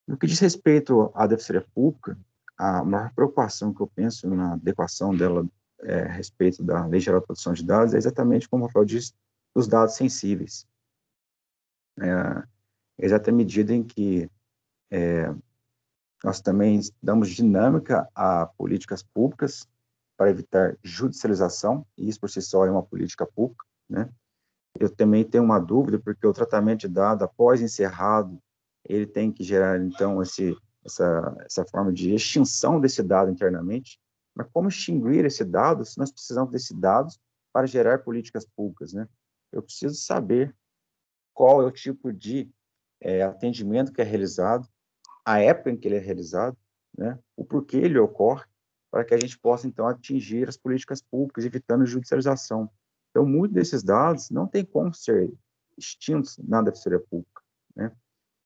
No que diz respeito à defensoria pública, a maior preocupação que eu penso na adequação dela a respeito da Lei Geral de Proteção de Dados é exatamente, como o Rafael disse, os dados sensíveis. Exata medida em que nós também damos dinâmica a políticas públicas para evitar judicialização, e isso por si só é uma política pública, né? Eu também tenho uma dúvida, porque o tratamento de dado após encerrado, ele tem que gerar, então, essa forma de extinção desse dado internamente. Mas como extinguir esse dado se nós precisamos desse dados para gerar políticas públicas, né? Eu preciso saber qual é o tipo de atendimento que é realizado, a época em que ele é realizado, né? O porquê ele ocorre, para que a gente possa, então, atingir as políticas públicas, evitando judicialização. Então, muitos desses dados não tem como ser extintos na defensoria pública, né?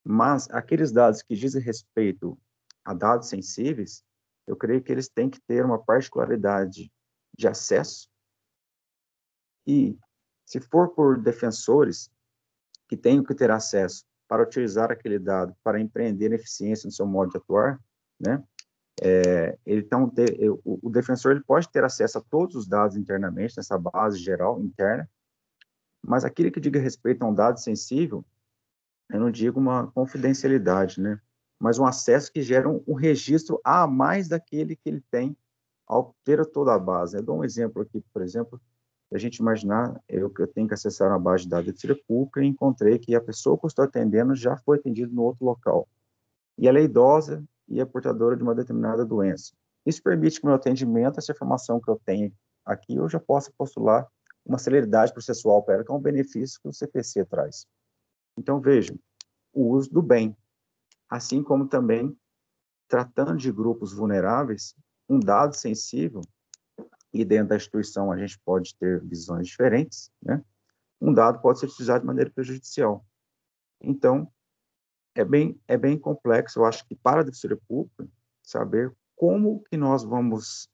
Mas aqueles dados que dizem respeito a dados sensíveis, eu creio que eles têm que ter uma particularidade de acesso e, se for por defensores que tenham que ter acesso para utilizar aquele dado para empreender eficiência no seu modo de atuar, né? Então, o defensor ele pode ter acesso a todos os dados internamente, nessa base geral interna, mas aquilo que diga respeito a um dado sensível, eu não digo uma confidencialidade, né? Mas um acesso que gera um registro a mais daquele que ele tem ao ter toda a base. Eu dou um exemplo aqui, por exemplo, a gente imaginar que eu tenho que acessar uma base de dados de defensoria pública e encontrei que a pessoa que eu estou atendendo já foi atendida no outro local. E ela é idosa e é portadora de uma determinada doença. Isso permite que no meu atendimento, essa informação que eu tenho aqui, eu já possa postular uma celeridade processual para ela, que é um benefício que o CPC traz. Então, vejam, o uso do bem, assim como também, tratando de grupos vulneráveis, um dado sensível, e dentro da instituição a gente pode ter visões diferentes, né? Um dado pode ser utilizado de maneira prejudicial. Então, é bem complexo, eu acho que para a defensoria pública, saber como que nós vamos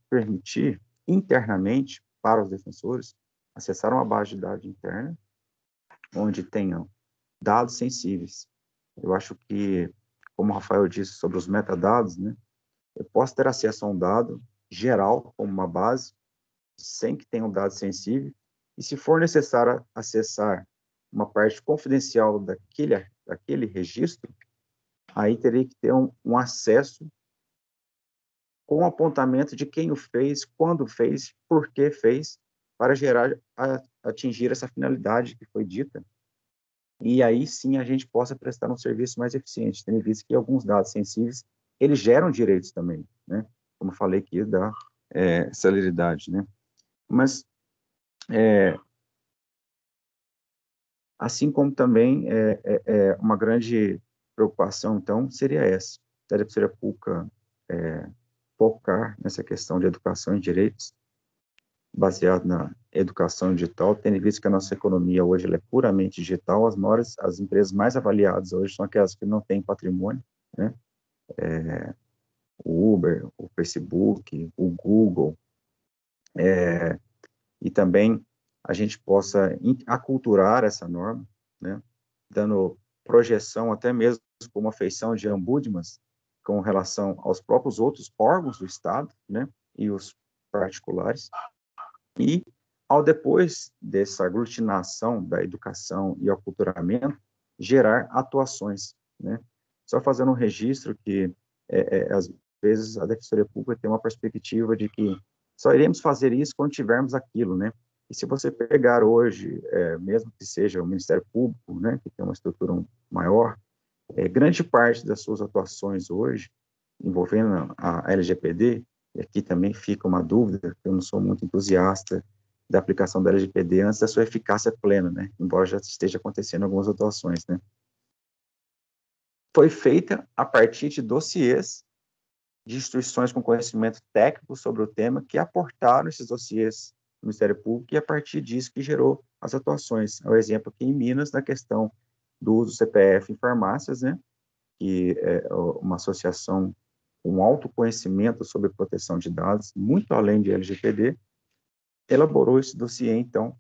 permitir internamente para os defensores acessar uma base de dados interna onde tenham dados sensíveis. Eu acho que, como o Rafael disse sobre os metadados, né, eu posso ter acesso a um dado geral como uma base, sem que tenha um dado sensível, e se for necessário acessar uma parte confidencial daquele registro, aí teria que ter um acesso com apontamento de quem o fez, quando fez, por que fez, para atingir essa finalidade que foi dita. E aí sim a gente possa prestar um serviço mais eficiente, tendo visto que alguns dados sensíveis, eles geram direitos também, né? Como falei aqui da celeridade, né? Mas, assim como também uma grande preocupação, então, seria essa, da Defensoria Pública focar nessa questão de educação e direitos, baseado na educação digital, tendo visto que a nossa economia hoje ela é puramente digital, as empresas mais avaliadas hoje são aquelas que não têm patrimônio, né? O Uber, o Facebook, o Google, e também a gente possa aculturar essa norma, né? Dando projeção até mesmo como uma feição de ombudsmans com relação aos próprios outros órgãos do Estado, né? E os particulares. E, depois dessa aglutinação da educação e aculturamento, gerar atuações, né? Só fazendo um registro que, às vezes, a Defensoria Pública tem uma perspectiva de que só iremos fazer isso quando tivermos aquilo, né? E se você pegar hoje, mesmo que seja o Ministério Público, né, que tem uma estrutura maior, grande parte das suas atuações hoje, envolvendo a LGPD, e aqui também fica uma dúvida, eu não sou muito entusiasta da aplicação da LGPD antes da sua eficácia plena, né? Embora já esteja acontecendo algumas atuações, né? Foi feita a partir de dossiês de instituições com conhecimento técnico sobre o tema que aportaram esses dossiês no Ministério Público e a partir disso que gerou as atuações. É o exemplo aqui em Minas da questão do uso do CPF em farmácias, né? Que é uma associação com alto conhecimento sobre proteção de dados, muito além de LGPD, elaborou esse dossiê, então,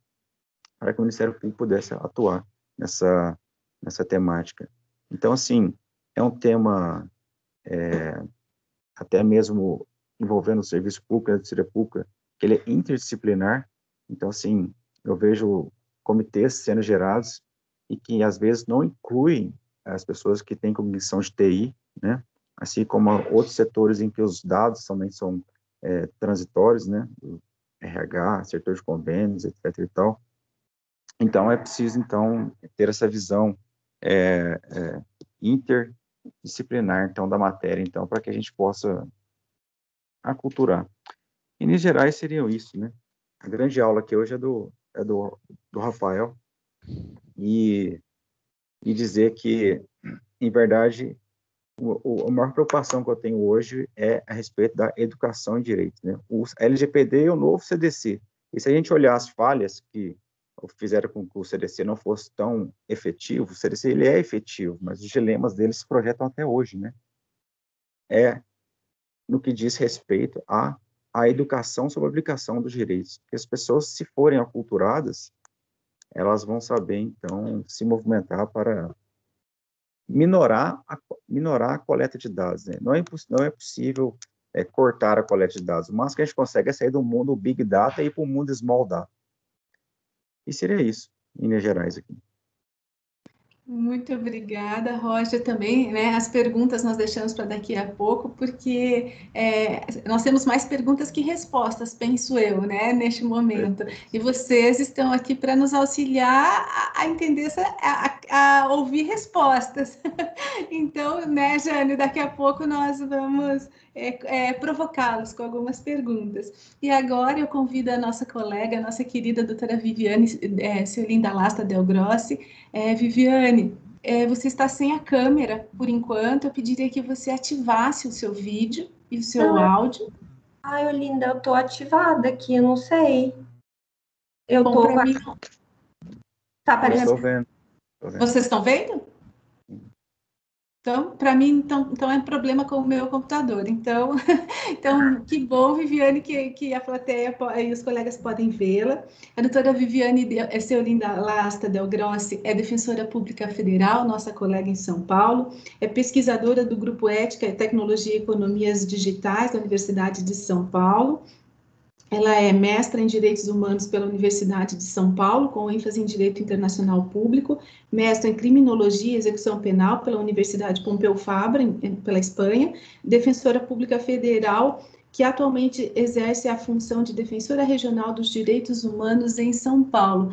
para que o Ministério Público pudesse atuar nessa temática. Então, assim, é um tema até mesmo envolvendo o serviço público, a Defensoria Pública, que ele é interdisciplinar. Então, assim, eu vejo comitês sendo gerados e que, às vezes, não incluem as pessoas que têm cognição de TI, né? Assim como outros setores em que os dados também são transitórios, né? RH, setor de convênios, etc. e tal. Então, é preciso, então, ter essa visão interdisciplinar, então, da matéria, então, para que a gente possa aculturar. Em linhas gerais, seriam isso, né? A grande aula aqui hoje é do Rafael, e dizer que, em verdade, a maior preocupação que eu tenho hoje é a respeito da educação em direito, né? O LGPD e o novo CDC. E se a gente olhar as falhas que fizeram com que o CDC não fosse tão efetivo, o CDC ele é efetivo, mas os dilemas dele se projetam até hoje, né? No que diz respeito à educação sobre a aplicação dos direitos. Porque as pessoas, se forem aculturadas, elas vão saber, então, se movimentar para minorar a coleta de dados, né? Não é possível cortar a coleta de dados. O máximo que a gente consegue é sair do mundo Big Data e ir para o mundo Small Data. E seria isso, em linhas gerais aqui. Muito obrigada, Roger, também, né, as perguntas nós deixamos para daqui a pouco, porque nós temos mais perguntas que respostas, penso eu, né, neste momento, e vocês estão aqui para nos auxiliar a entender, a ouvir respostas. Então, né, Jane, daqui a pouco nós vamos provocá-los com algumas perguntas. E agora eu convido a nossa colega, a nossa querida doutora Viviane Ciolinda Lasta Del Grossi. Viviane, você está sem a câmera por enquanto. Eu pediria que você ativasse o seu vídeo e o seu áudio. Ai, Olinda, eu estou ativada aqui, eu não sei. Eu estou para mim. Tá aparecendo. Estou vendo. Vocês estão vendo? Então, para mim, então é um problema com o meu computador. Então, que bom, Viviane, que a plateia e os colegas podem vê-la. A doutora Viviane Ciolinda Lasta Del Grossi é defensora pública federal, nossa colega em São Paulo, é pesquisadora do Grupo Ética, Tecnologia e Economias Digitais da Universidade de São Paulo. Ela é mestra em Direitos Humanos pela Universidade de São Paulo, com ênfase em Direito Internacional Público, mestra em Criminologia e Execução Penal pela Universidade Pompeu Fabra, pela Espanha, defensora pública federal, que atualmente exerce a função de defensora regional dos direitos humanos em São Paulo.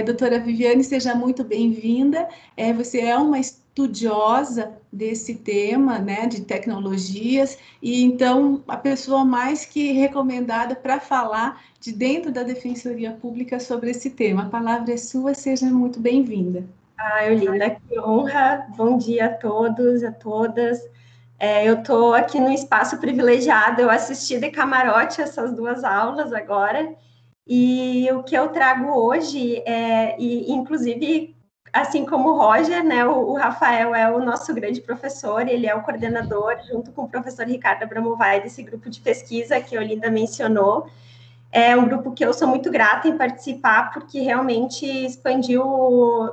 Doutora Viviane, seja muito bem-vinda. Você é uma estudiosa desse tema, né, de tecnologias, e então a pessoa mais que recomendada para falar de dentro da Defensoria Pública sobre esse tema. A palavra é sua, seja muito bem-vinda. Eulinda, que honra. Bom dia a todos, a todas. Eu estou aqui num espaço privilegiado, eu assisti de camarote essas 2 aulas agora, e o que eu trago hoje inclusive, assim como o Roger, né, o Rafael é o nosso grande professor, ele é o coordenador, junto com o professor Ricardo Abramovay, desse grupo de pesquisa que a Eulinda mencionou. É um grupo que eu sou muito grata em participar, porque realmente expandiu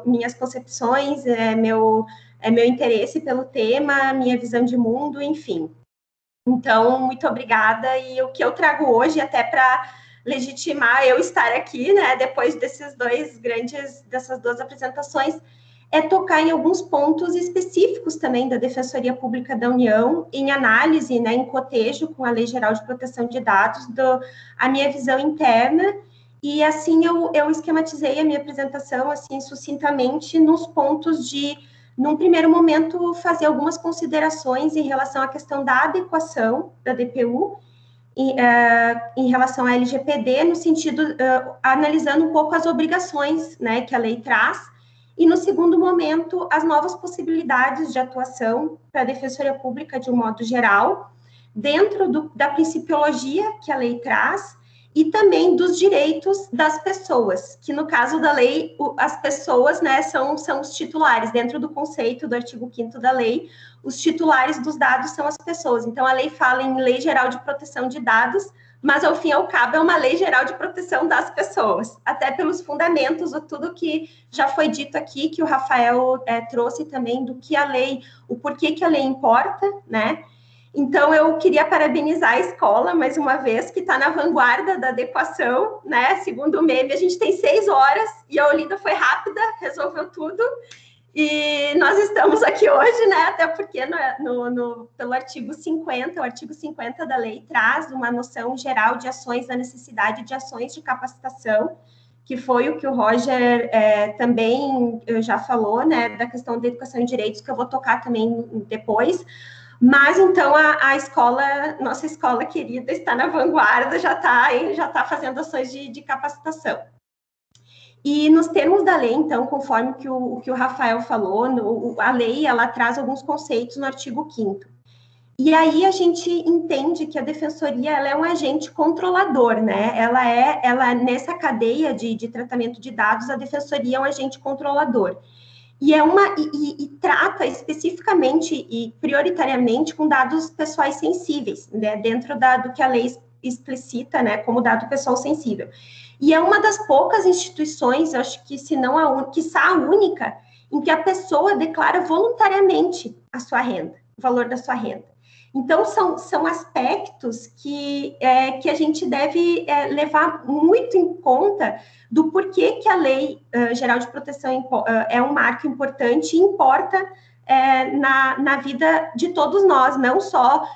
minhas concepções, meu interesse pelo tema, minha visão de mundo, enfim. Então, muito obrigada. E o que eu trago hoje, até para legitimar eu estar aqui, né, depois dessas 2 apresentações, é tocar em alguns pontos específicos também da Defensoria Pública da União, em análise, né, em cotejo com a Lei Geral de Proteção de Dados, a minha visão interna, e assim eu esquematizei a minha apresentação, assim, sucintamente, nos pontos de, num primeiro momento, fazer algumas considerações em relação à questão da adequação da DPU, em relação à LGPD, no sentido, analisando um pouco as obrigações, né, que a lei traz, e, no segundo momento, as novas possibilidades de atuação para a Defensoria Pública de um modo geral, dentro da principiologia que a lei traz, e também dos direitos das pessoas, que no caso da lei, as pessoas, né, são os titulares, dentro do conceito do artigo 5º da lei, os titulares dos dados são as pessoas. Então, a lei fala em Lei Geral de Proteção de Dados, mas, ao fim e ao cabo, é uma lei geral de proteção das pessoas, até pelos fundamentos, tudo que já foi dito aqui, que o Rafael trouxe também, do que a lei, o porquê que a lei importa, né? Então, eu queria parabenizar a escola, mais uma vez, que está na vanguarda da adequação, né? Segundo o meme, a gente tem 6 horas, e a Olinda foi rápida, resolveu tudo. E nós estamos aqui hoje, né, até porque pelo artigo 50, o artigo 50 da lei traz uma noção geral de ações, da necessidade de ações de capacitação, que foi o que o Roger também já falou, né, da questão da educação em direitos, que eu vou tocar também depois. Mas, então, a escola, nossa escola querida, está na vanguarda, já está fazendo ações de capacitação. E nos termos da lei, então, conforme o que o Rafael falou, a lei, ela traz alguns conceitos no artigo 5º. E aí a gente entende que a defensoria, ela é um agente controlador, né? Ela nessa cadeia de tratamento de dados, a defensoria é um agente controlador. E trata especificamente e prioritariamente com dados pessoais sensíveis, né? Dentro do que a lei explicita, né? Como dado pessoal sensível. E é uma das poucas instituições, eu acho que se não quiçá a única, em que a pessoa declara voluntariamente a sua renda, o valor da sua renda. Então, são aspectos que a gente deve levar muito em conta do porquê que a Lei Geral de Proteção é um marco importante e importa na vida de todos nós, não só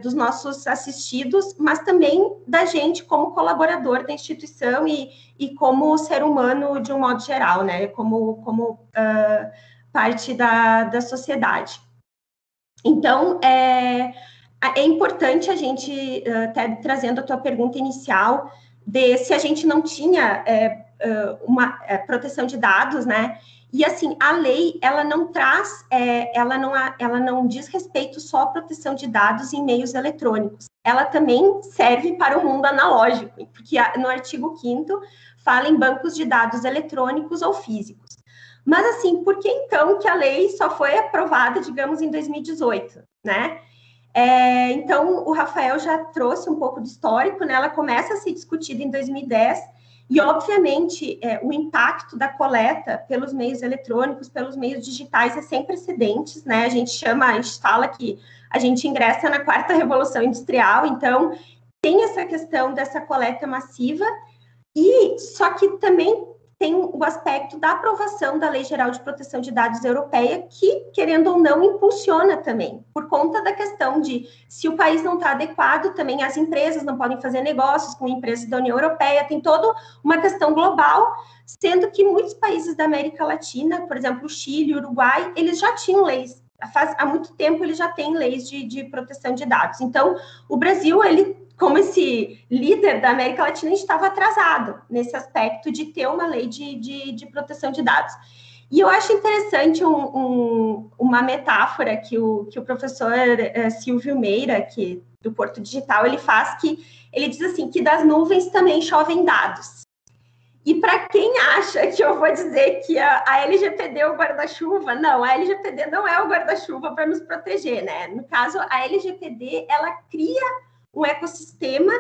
dos nossos assistidos, mas também da gente como colaborador da instituição e como ser humano de um modo geral, né? Como parte da sociedade. Então, é importante a gente, até trazendo a tua pergunta inicial, de se a gente não tinha uma proteção de dados, né? E, assim, a lei, ela não traz, ela não diz respeito só à proteção de dados em meios eletrônicos. Ela também serve para o mundo analógico, porque no artigo 5º fala em bancos de dados eletrônicos ou físicos. Mas, assim, por que, então, que a lei só foi aprovada, digamos, em 2018, né? Então, o Rafael já trouxe um pouco de histórico, né? Ela começa a ser discutida em 2010, e, obviamente, o impacto da coleta pelos meios eletrônicos, pelos meios digitais, é sem precedentes, né? A gente fala que a gente ingressa na 4ª Revolução Industrial, então, tem essa questão dessa coleta massiva, e só que também tem o aspecto da aprovação da Lei Geral de Proteção de Dados Europeia, que, querendo ou não, impulsiona também, por conta da questão de, se o país não está adequado, também as empresas não podem fazer negócios com empresas da União Europeia, tem toda uma questão global, sendo que muitos países da América Latina, por exemplo, o Chile, o Uruguai, eles já tinham leis, há muito tempo eles já têm leis de proteção de dados. Então, o Brasil, ele, como esse líder da América Latina, a gente estava atrasado nesse aspecto de ter uma lei de proteção de dados. E eu acho interessante uma metáfora que o professor Silvio Meira, que, do Porto Digital, ele faz, que ele diz assim, que das nuvens também chovem dados. E para quem acha que eu vou dizer que a LGPD é o guarda-chuva, não, a LGPD não é o guarda-chuva para nos proteger, né? No caso, a LGPD, ela cria um ecossistema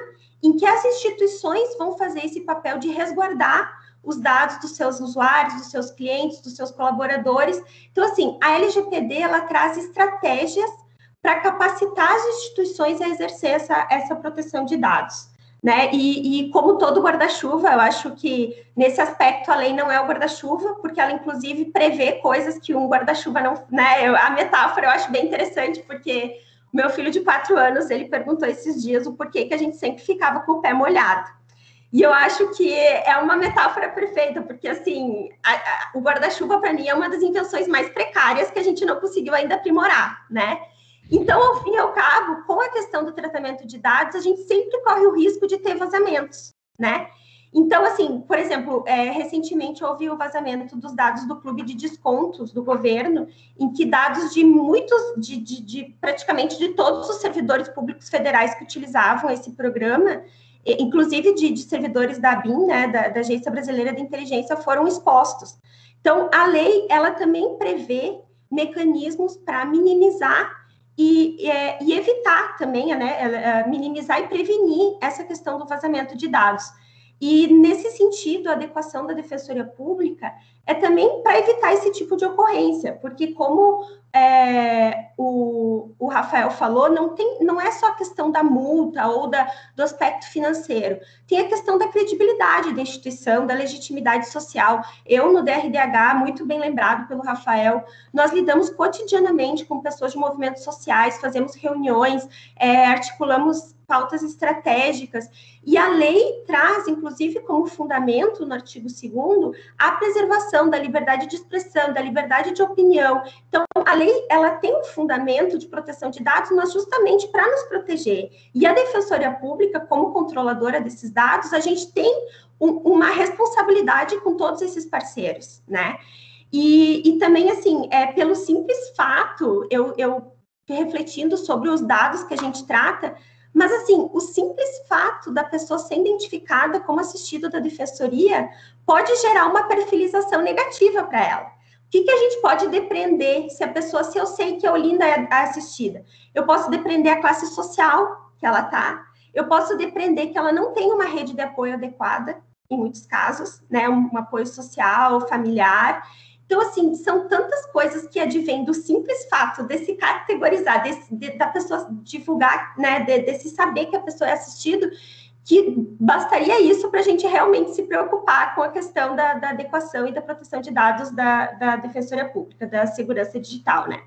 em que as instituições vão fazer esse papel de resguardar os dados dos seus usuários, dos seus clientes, dos seus colaboradores. Então, assim, a LGPD, ela traz estratégias para capacitar as instituições a exercer essa proteção de dados, né? E como todo guarda-chuva, eu acho que, nesse aspecto, a lei não é o guarda-chuva, porque ela, inclusive, prevê coisas que um guarda-chuva não... né? A metáfora eu acho bem interessante, porque meu filho de 4 anos, ele perguntou esses dias o porquê que a gente sempre ficava com o pé molhado. E eu acho que é uma metáfora perfeita, porque, assim, o guarda-chuva, para mim, é uma das invenções mais precárias que a gente não conseguiu ainda aprimorar, né? Então, ao fim e ao cabo, com a questão do tratamento de dados, a gente sempre corre o risco de ter vazamentos, né? Então, assim, por exemplo, recentemente houve o vazamento dos dados do clube de descontos do governo, em que dados de muitos, praticamente de todos os servidores públicos federais que utilizavam esse programa, inclusive de servidores da ABIN, né, da Agência Brasileira de Inteligência, foram expostos. Então, a lei, ela também prevê mecanismos para minimizar e evitar também, né, minimizar e prevenir essa questão do vazamento de dados. E, nesse sentido, a adequação da Defensoria Pública é também para evitar esse tipo de ocorrência, porque, como o Rafael falou, não é só a questão da multa ou do aspecto financeiro, tem a questão da credibilidade da instituição, da legitimidade social. Eu, no DRDH, muito bem lembrado pelo Rafael, nós lidamos cotidianamente com pessoas de movimentos sociais, fazemos reuniões, articulamos pautas estratégicas, e a lei traz, inclusive, como fundamento, no artigo 2º, a preservação da liberdade de expressão, da liberdade de opinião. Então, a lei, ela tem um fundamento de proteção de dados, mas justamente para nos proteger. E a Defensoria Pública, como controladora desses dados, a gente tem uma responsabilidade com todos esses parceiros, né? E também, assim, pelo simples fato, eu refletindo sobre os dados que a gente trata, mas, assim, o simples fato da pessoa ser identificada como assistida da defensoria pode gerar uma perfilização negativa para ela. O que a gente pode depreender se eu sei que a Olinda é assistida? Eu posso depreender a classe social que ela está, eu posso depreender que ela não tem uma rede de apoio adequada, em muitos casos, né, um apoio social, familiar. Então, assim, são tantas coisas que advêm do simples fato de se categorizar, da pessoa divulgar, né, desse saber que a pessoa é assistida, que bastaria isso para a gente realmente se preocupar com a questão da adequação e da proteção de dados da Defensoria Pública, da segurança digital, né?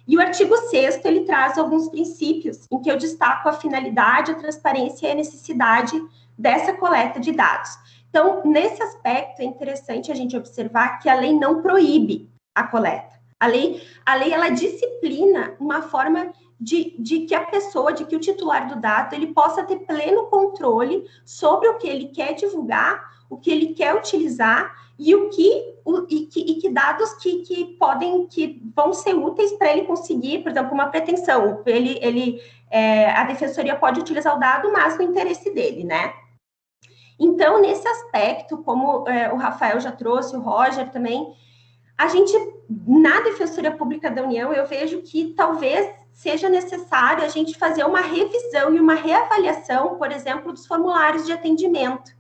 E o artigo 6º, ele traz alguns princípios em que eu destaco a finalidade, a transparência e a necessidade dessa coleta de dados. Então, nesse aspecto, é interessante a gente observar que a lei não proíbe a coleta. A lei ela disciplina uma forma de que a pessoa, de que o titular do dado, ele possa ter pleno controle sobre o que ele quer divulgar, o que ele quer utilizar e que dados que vão ser úteis para ele conseguir, por exemplo, uma pretensão. A defensoria pode utilizar o dado, mas no interesse dele, né? Então, nesse aspecto, como o Rafael já trouxe, o Roger também, a gente, na Defensoria Pública da União, eu vejo que talvez seja necessário a gente fazer uma revisão e uma reavaliação, por exemplo, dos formulários de atendimento.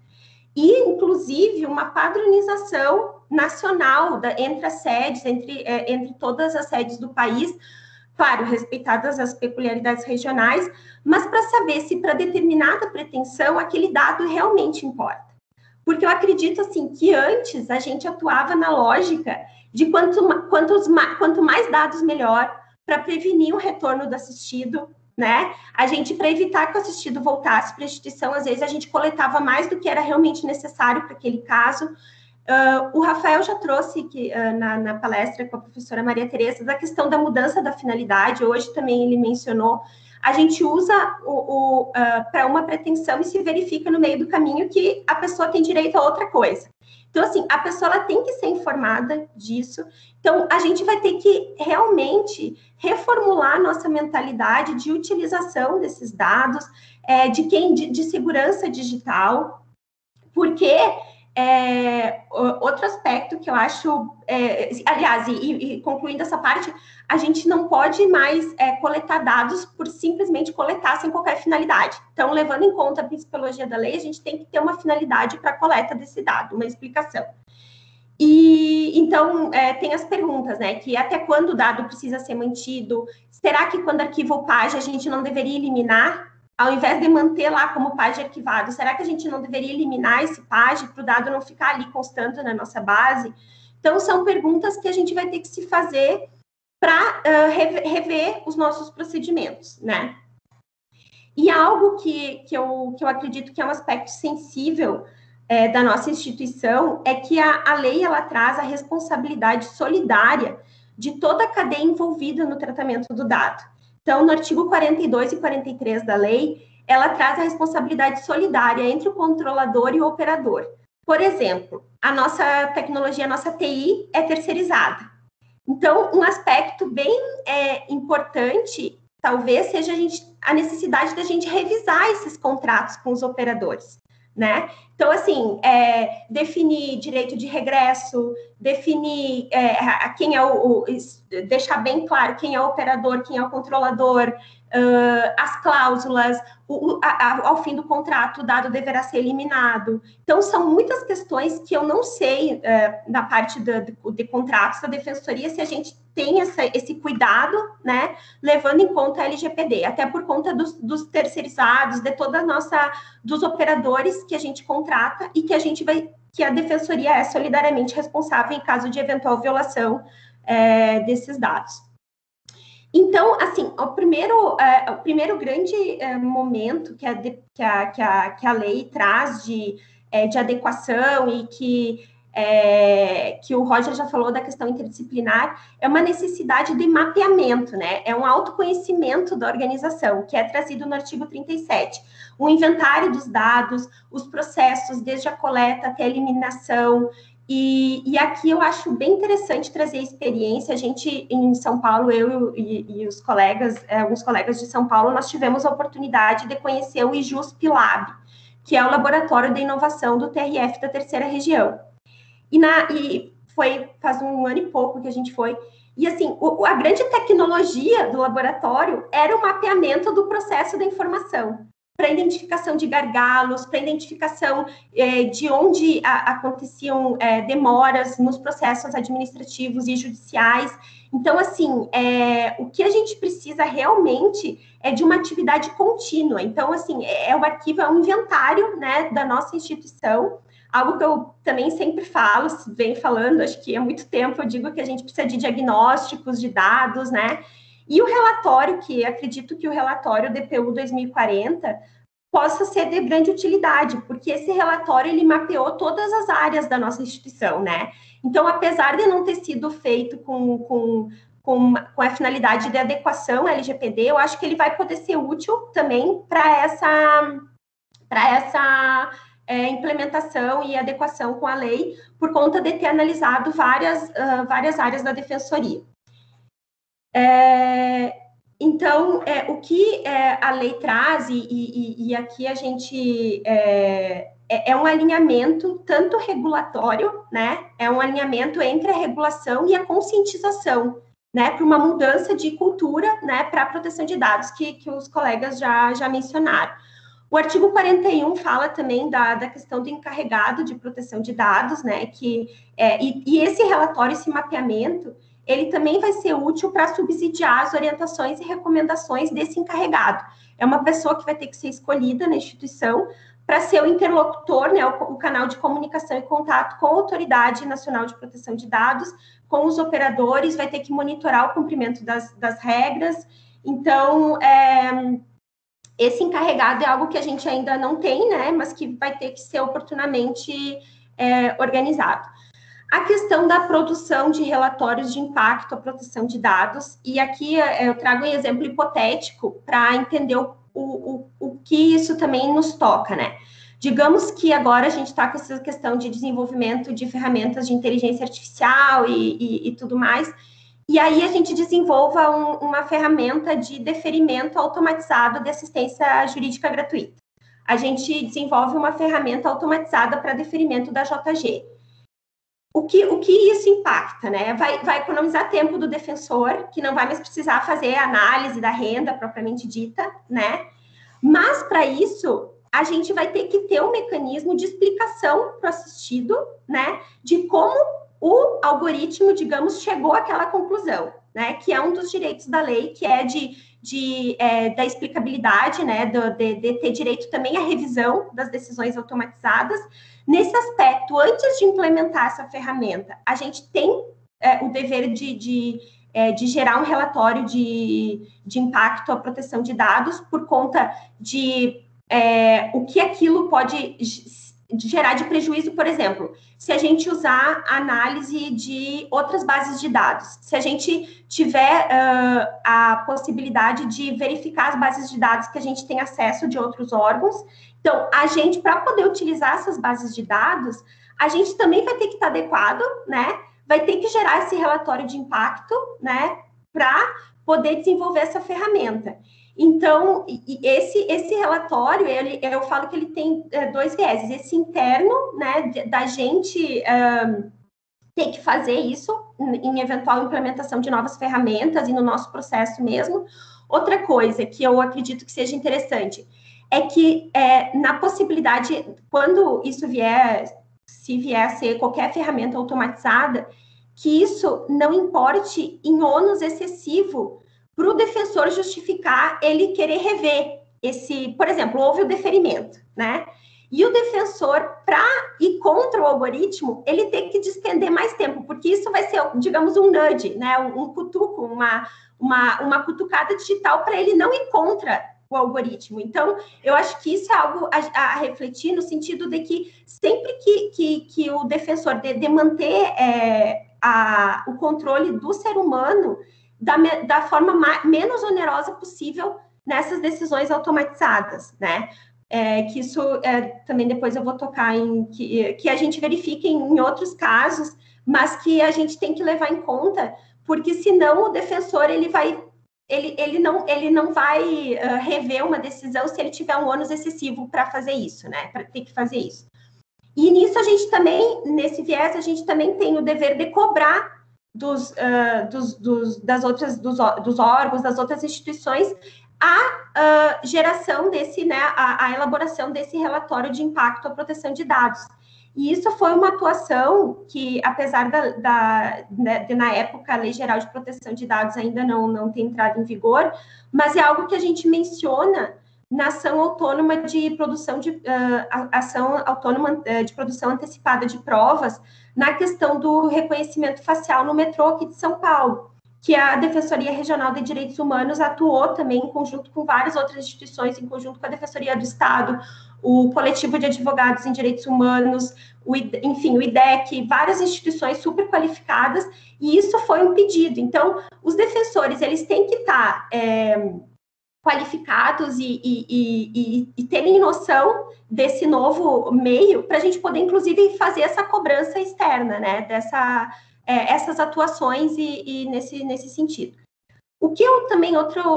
E, inclusive, uma padronização nacional entre as sedes, entre todas as sedes do país, claro, respeitadas as peculiaridades regionais, mas para saber se para determinada pretensão aquele dado realmente importa. Porque eu acredito, assim, que antes a gente atuava na lógica de quanto mais dados, melhor, para prevenir o retorno do assistido, né? A gente, para evitar que o assistido voltasse para a instituição, às vezes a gente coletava mais do que era realmente necessário para aquele caso. O Rafael já trouxe que, na palestra com a professora Maria Tereza da questão da mudança da finalidade, hoje também ele mencionou, a gente usa para uma pretensão e se verifica no meio do caminho que a pessoa tem direito a outra coisa. Então, assim, a pessoa ela tem que ser informada disso. Então, a gente vai ter que realmente reformular nossa mentalidade de utilização desses dados, de segurança digital, porque outro aspecto que eu acho, aliás, e concluindo essa parte, a gente não pode mais coletar dados por simplesmente coletar sem qualquer finalidade. Então, levando em conta a principiologia da lei, a gente tem que ter uma finalidade para a coleta desse dado, uma explicação. E, então, tem as perguntas, né, que até quando o dado precisa ser mantido? Será que quando arquiva o PAG a gente não deveria eliminar? Ao invés de manter lá como PAG arquivado, será que a gente não deveria eliminar esse PAG para o dado não ficar ali constando na nossa base? Então, são perguntas que a gente vai ter que se fazer para rever os nossos procedimentos, né? E algo que eu acredito que é um aspecto sensível da nossa instituição é que a lei, ela traz a responsabilidade solidária de toda a cadeia envolvida no tratamento do dado. Então, no artigo 42 e 43 da lei, ela traz a responsabilidade solidária entre o controlador e o operador. Por exemplo, a nossa tecnologia, a nossa TI é terceirizada. Então, um aspecto bem importante, talvez, seja a necessidade da gente revisar esses contratos com os operadores, né? Então, assim, definir direito de regresso, definir quem é deixar bem claro quem é o operador, quem é o controlador, as cláusulas, ao fim do contrato, o dado deverá ser eliminado. Então, são muitas questões que eu não sei, na parte de contratos da Defensoria, se a gente tem esse cuidado, né, levando em conta a LGPD, até por conta dos terceirizados, de toda dos operadores que a gente contrata e que a Defensoria é solidariamente responsável em caso de eventual violação desses dados. Então, assim, o primeiro grande momento que a lei traz de adequação e que o Roger já falou da questão interdisciplinar, é uma necessidade de mapeamento, né? É um autoconhecimento da organização, que é trazido no artigo 37. O inventário dos dados, os processos, desde a coleta até a eliminação. E aqui eu acho bem interessante trazer a experiência. A gente, em São Paulo, eu e os colegas, alguns colegas de São Paulo, nós tivemos a oportunidade de conhecer o IJUSP Lab, que é o Laboratório de Inovação do TRF da Terceira Região. E foi faz um ano e pouco que a gente foi. E, assim, a grande tecnologia do laboratório era o mapeamento do processo da informação, para identificação de gargalos, para identificação de onde aconteciam demoras nos processos administrativos e judiciais. Então, assim, o que a gente precisa realmente é de uma atividade contínua. Então, assim, o arquivo é um inventário, né, da nossa instituição, algo que eu também sempre falo, venho falando, acho que há muito tempo, eu digo que a gente precisa de diagnósticos de dados, né? E o relatório, que acredito que o relatório DPU 2040 possa ser de grande utilidade, porque esse relatório, ele mapeou todas as áreas da nossa instituição, né? Então, apesar de não ter sido feito com a finalidade de adequação à LGPD, eu acho que ele vai poder ser útil também para essa implementação e adequação com a lei, por conta de ter analisado várias áreas da Defensoria. Então, o que a lei traz, e aqui a gente um alinhamento tanto regulatório, né? É um alinhamento entre a regulação e a conscientização, né? Para uma mudança de cultura, né? Para a proteção de dados que os colegas já mencionaram. O artigo 41 fala também da questão do encarregado de proteção de dados, né? E esse relatório, esse mapeamento, ele também vai ser útil para subsidiar as orientações e recomendações desse encarregado. É uma pessoa que vai ter que ser escolhida na instituição para ser o interlocutor, né, o canal de comunicação e contato com a Autoridade Nacional de Proteção de Dados, com os operadores, vai ter que monitorar o cumprimento das regras. Então, esse encarregado é algo que a gente ainda não tem, né, mas que vai ter que ser oportunamente organizado. A questão da produção de relatórios de impacto à proteção de dados, e aqui eu trago um exemplo hipotético para entender o que isso também nos toca, né? Digamos que agora a gente está com essa questão de desenvolvimento de ferramentas de inteligência artificial e tudo mais, e aí a gente desenvolva uma ferramenta de deferimento automatizado de assistência jurídica gratuita. A gente desenvolve uma ferramenta automatizada para deferimento da JG. O que isso impacta, né? Vai economizar tempo do defensor, que não vai mais precisar fazer a análise da renda propriamente dita, né? Mas, para isso, a gente vai ter que ter um mecanismo de explicação para o assistido, né? De como o algoritmo, digamos, chegou àquela conclusão, né? Que é um dos direitos da lei, que é da explicabilidade, né? De ter direito também à revisão das decisões automatizadas. Nesse aspecto, antes de implementar essa ferramenta, a gente tem o dever de gerar um relatório de impacto à proteção de dados por conta de o que aquilo pode gerar de prejuízo, por exemplo, se a gente usar análise de outras bases de dados, se a gente tiver a possibilidade de verificar as bases de dados que a gente tem acesso de outros órgãos. Então, a gente, para poder utilizar essas bases de dados, a gente também vai ter que estar adequado, né? Vai ter que gerar esse relatório de impacto, né? Para poder desenvolver essa ferramenta. Então, esse relatório, eu falo que ele tem dois vieses. Esse interno, né? Da gente ter que fazer isso em eventual implementação de novas ferramentas e no nosso processo mesmo. Outra coisa que eu acredito que seja interessante é que na possibilidade, quando isso se vier a ser qualquer ferramenta automatizada, que isso não importe em ônus excessivo para o defensor justificar ele querer rever por exemplo, houve o deferimento, né? E o defensor, para ir contra o algoritmo, ele tem que despender mais tempo, porque isso vai ser, digamos, um nudge, né? Um cutuco, uma cutucada digital para ele não ir contra o algoritmo. Então, eu acho que isso é algo a refletir no sentido de que sempre que o defensor de manter o controle do ser humano da forma menos onerosa possível nessas decisões automatizadas, né? Que isso também depois eu vou tocar em que a gente verifique em outros casos, mas que a gente tem que levar em conta, porque senão o defensor ele não vai rever uma decisão se ele tiver um ônus excessivo para fazer isso, né? Para ter que fazer isso. E nisso a gente também, nesse viés, a gente também tem o dever de cobrar dos órgãos, das outras instituições, a geração desse, né, a elaboração desse relatório de impacto à proteção de dados. E isso foi uma atuação que, apesar de na época, a Lei Geral de Proteção de Dados ainda não ter entrado em vigor, mas é algo que a gente menciona na ação autônoma de produção de produção antecipada de provas, na questão do reconhecimento facial no metrô aqui de São Paulo, que a Defensoria Regional de Direitos Humanos atuou também em conjunto com várias outras instituições, em conjunto com a Defensoria do Estado, o Coletivo de Advogados em Direitos Humanos, o IDEC, várias instituições super qualificadas, e isso foi um pedido. Então, os defensores, eles têm que estar qualificados e terem noção desse novo meio, para a gente poder, inclusive, fazer essa cobrança externa, né, essas atuações e nesse sentido. O que eu também,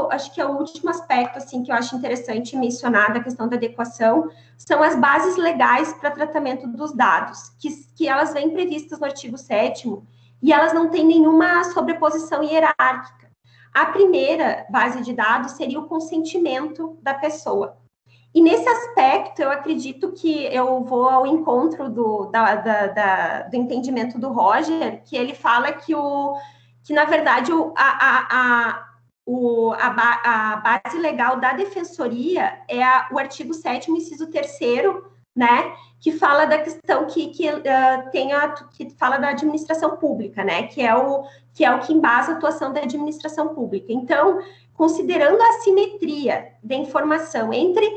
acho que é o último aspecto, assim, que eu acho interessante mencionar da questão da adequação, são as bases legais para tratamento dos dados, que elas vêm previstas no artigo 7º, e elas não têm nenhuma sobreposição hierárquica. A primeira base de dados seria o consentimento da pessoa. E nesse aspecto, eu acredito que eu vou ao encontro do entendimento do Roger, que ele fala que que, na verdade, a base legal da defensoria é o artigo 7º, inciso 3º, né, que fala da questão que fala da administração pública, né, que é o que embasa a atuação da administração pública. Então, considerando a assimetria da informação entre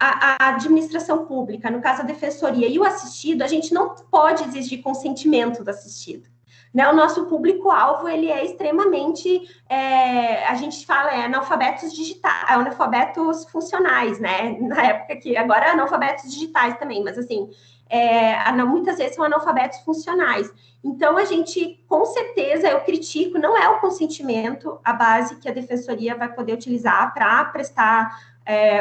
a administração pública, no caso a defensoria, e o assistido, a gente não pode exigir consentimento do assistido. Né, o nosso público-alvo, ele é extremamente, a gente fala, analfabetos digitais, analfabetos funcionais, né, na época que, agora analfabetos digitais também, mas assim, muitas vezes são analfabetos funcionais. Então, a gente, com certeza, eu critico, não é o consentimento a base que a defensoria vai poder utilizar para prestar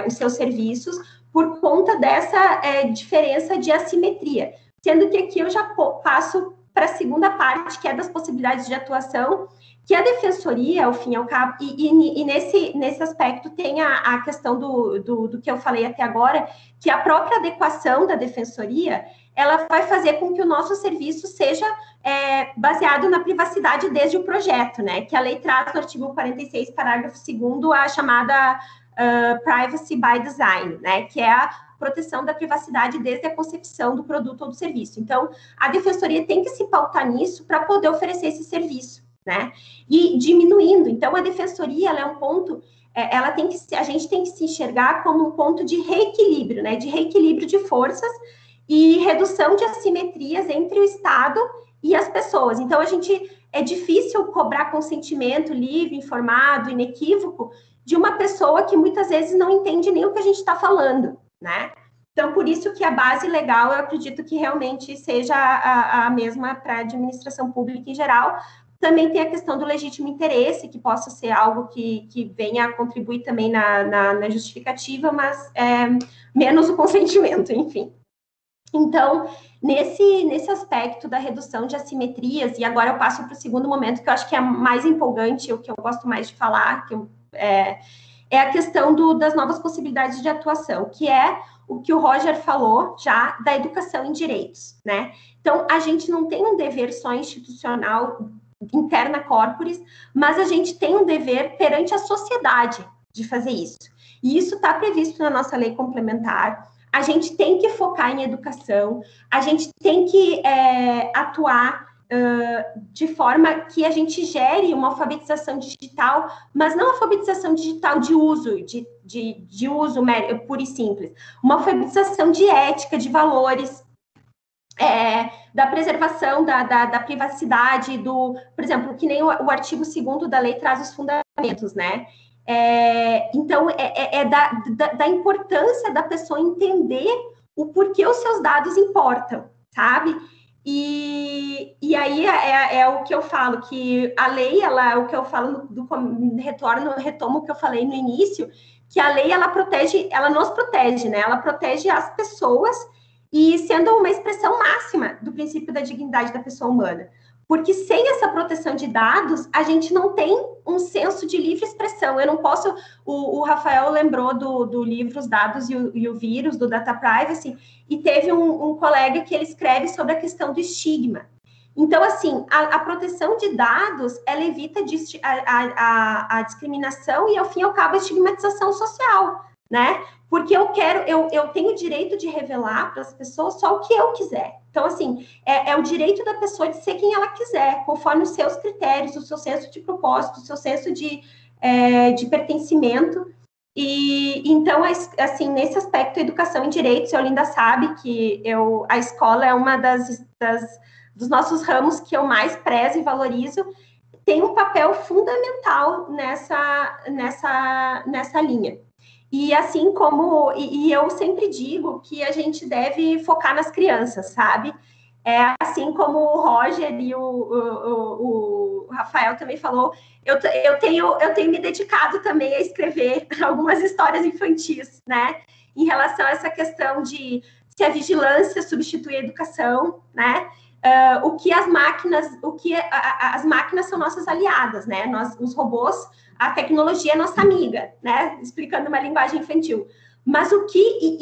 os seus serviços, por conta dessa diferença de assimetria, sendo que aqui eu já passo para a segunda parte, que é das possibilidades de atuação, que a defensoria, ao fim e ao cabo, e nesse aspecto tem a questão do que eu falei até agora, que a própria adequação da defensoria, ela vai fazer com que o nosso serviço seja baseado na privacidade desde o projeto, né, que a lei traz no artigo 46, parágrafo 2º, a chamada Privacy by Design, né, que é a proteção da privacidade desde a concepção do produto ou do serviço. Então, a defensoria tem que se pautar nisso para poder oferecer esse serviço, né? E diminuindo. Então, a defensoria, ela é um ponto, a gente tem que se enxergar como um ponto de reequilíbrio, né? De reequilíbrio de forças e redução de assimetrias entre o Estado e as pessoas. Então, é difícil cobrar consentimento livre, informado, inequívoco de uma pessoa que muitas vezes não entende nem o que a gente está falando, né? Então, por isso que a base legal, eu acredito que realmente seja a mesma para a administração pública em geral. Também tem a questão do legítimo interesse, que possa ser algo que venha a contribuir também na justificativa, mas menos o consentimento, enfim. Então, nesse aspecto da redução de assimetrias, e agora eu passo para o segundo momento, que eu acho que é mais empolgante, o que eu gosto mais de falar, é a questão das novas possibilidades de atuação, que é o que o Roger falou já da educação em direitos, né? Então, a gente não tem um dever só institucional, interna corporis, mas a gente tem um dever perante a sociedade de fazer isso. E isso está previsto na nossa lei complementar. A gente tem que focar em educação, a gente tem que atuar de forma que a gente gere uma alfabetização digital, mas não alfabetização digital de uso, de uso puro e simples, uma alfabetização de ética, de valores, da preservação da privacidade, por exemplo, que nem o artigo 2º da lei traz os fundamentos, né? Então, da importância da pessoa entender o porquê os seus dados importam, sabe? E aí é o que eu falo, que a lei, o que eu falo, retomo o que eu falei no início, que a lei, ela nos protege, né? Ela protege as pessoas e sendo uma expressão máxima do princípio da dignidade da pessoa humana. Porque sem essa proteção de dados, a gente não tem um senso de livre expressão. Eu não posso... O Rafael lembrou do livro Os Dados e o Vírus, do Data Privacy, e teve um colega que ele escreve sobre a questão do estigma. Então, assim, a proteção de dados, ela evita a discriminação e, ao fim e ao cabo, a estigmatização social, né? Porque eu tenho o direito de revelar para as pessoas só o que eu quiser. Então, assim, é o direito da pessoa de ser quem ela quiser, conforme os seus critérios, o seu senso de propósito, o seu senso de pertencimento. E, então, assim, nesse aspecto, educação em direitos, a Olinda sabe que a escola é uma dos nossos ramos que eu mais prezo e valorizo, tem um papel fundamental nessa linha. E assim como... E eu sempre digo que a gente deve focar nas crianças, sabe? Assim como o Roger e o Rafael também falou, eu tenho me dedicado também a escrever algumas histórias infantis, né? Em relação a essa questão de se a vigilância substitui a educação, né? As máquinas são nossas aliadas, né? Os robôs, a tecnologia é nossa amiga, né? Explicando uma linguagem infantil. Mas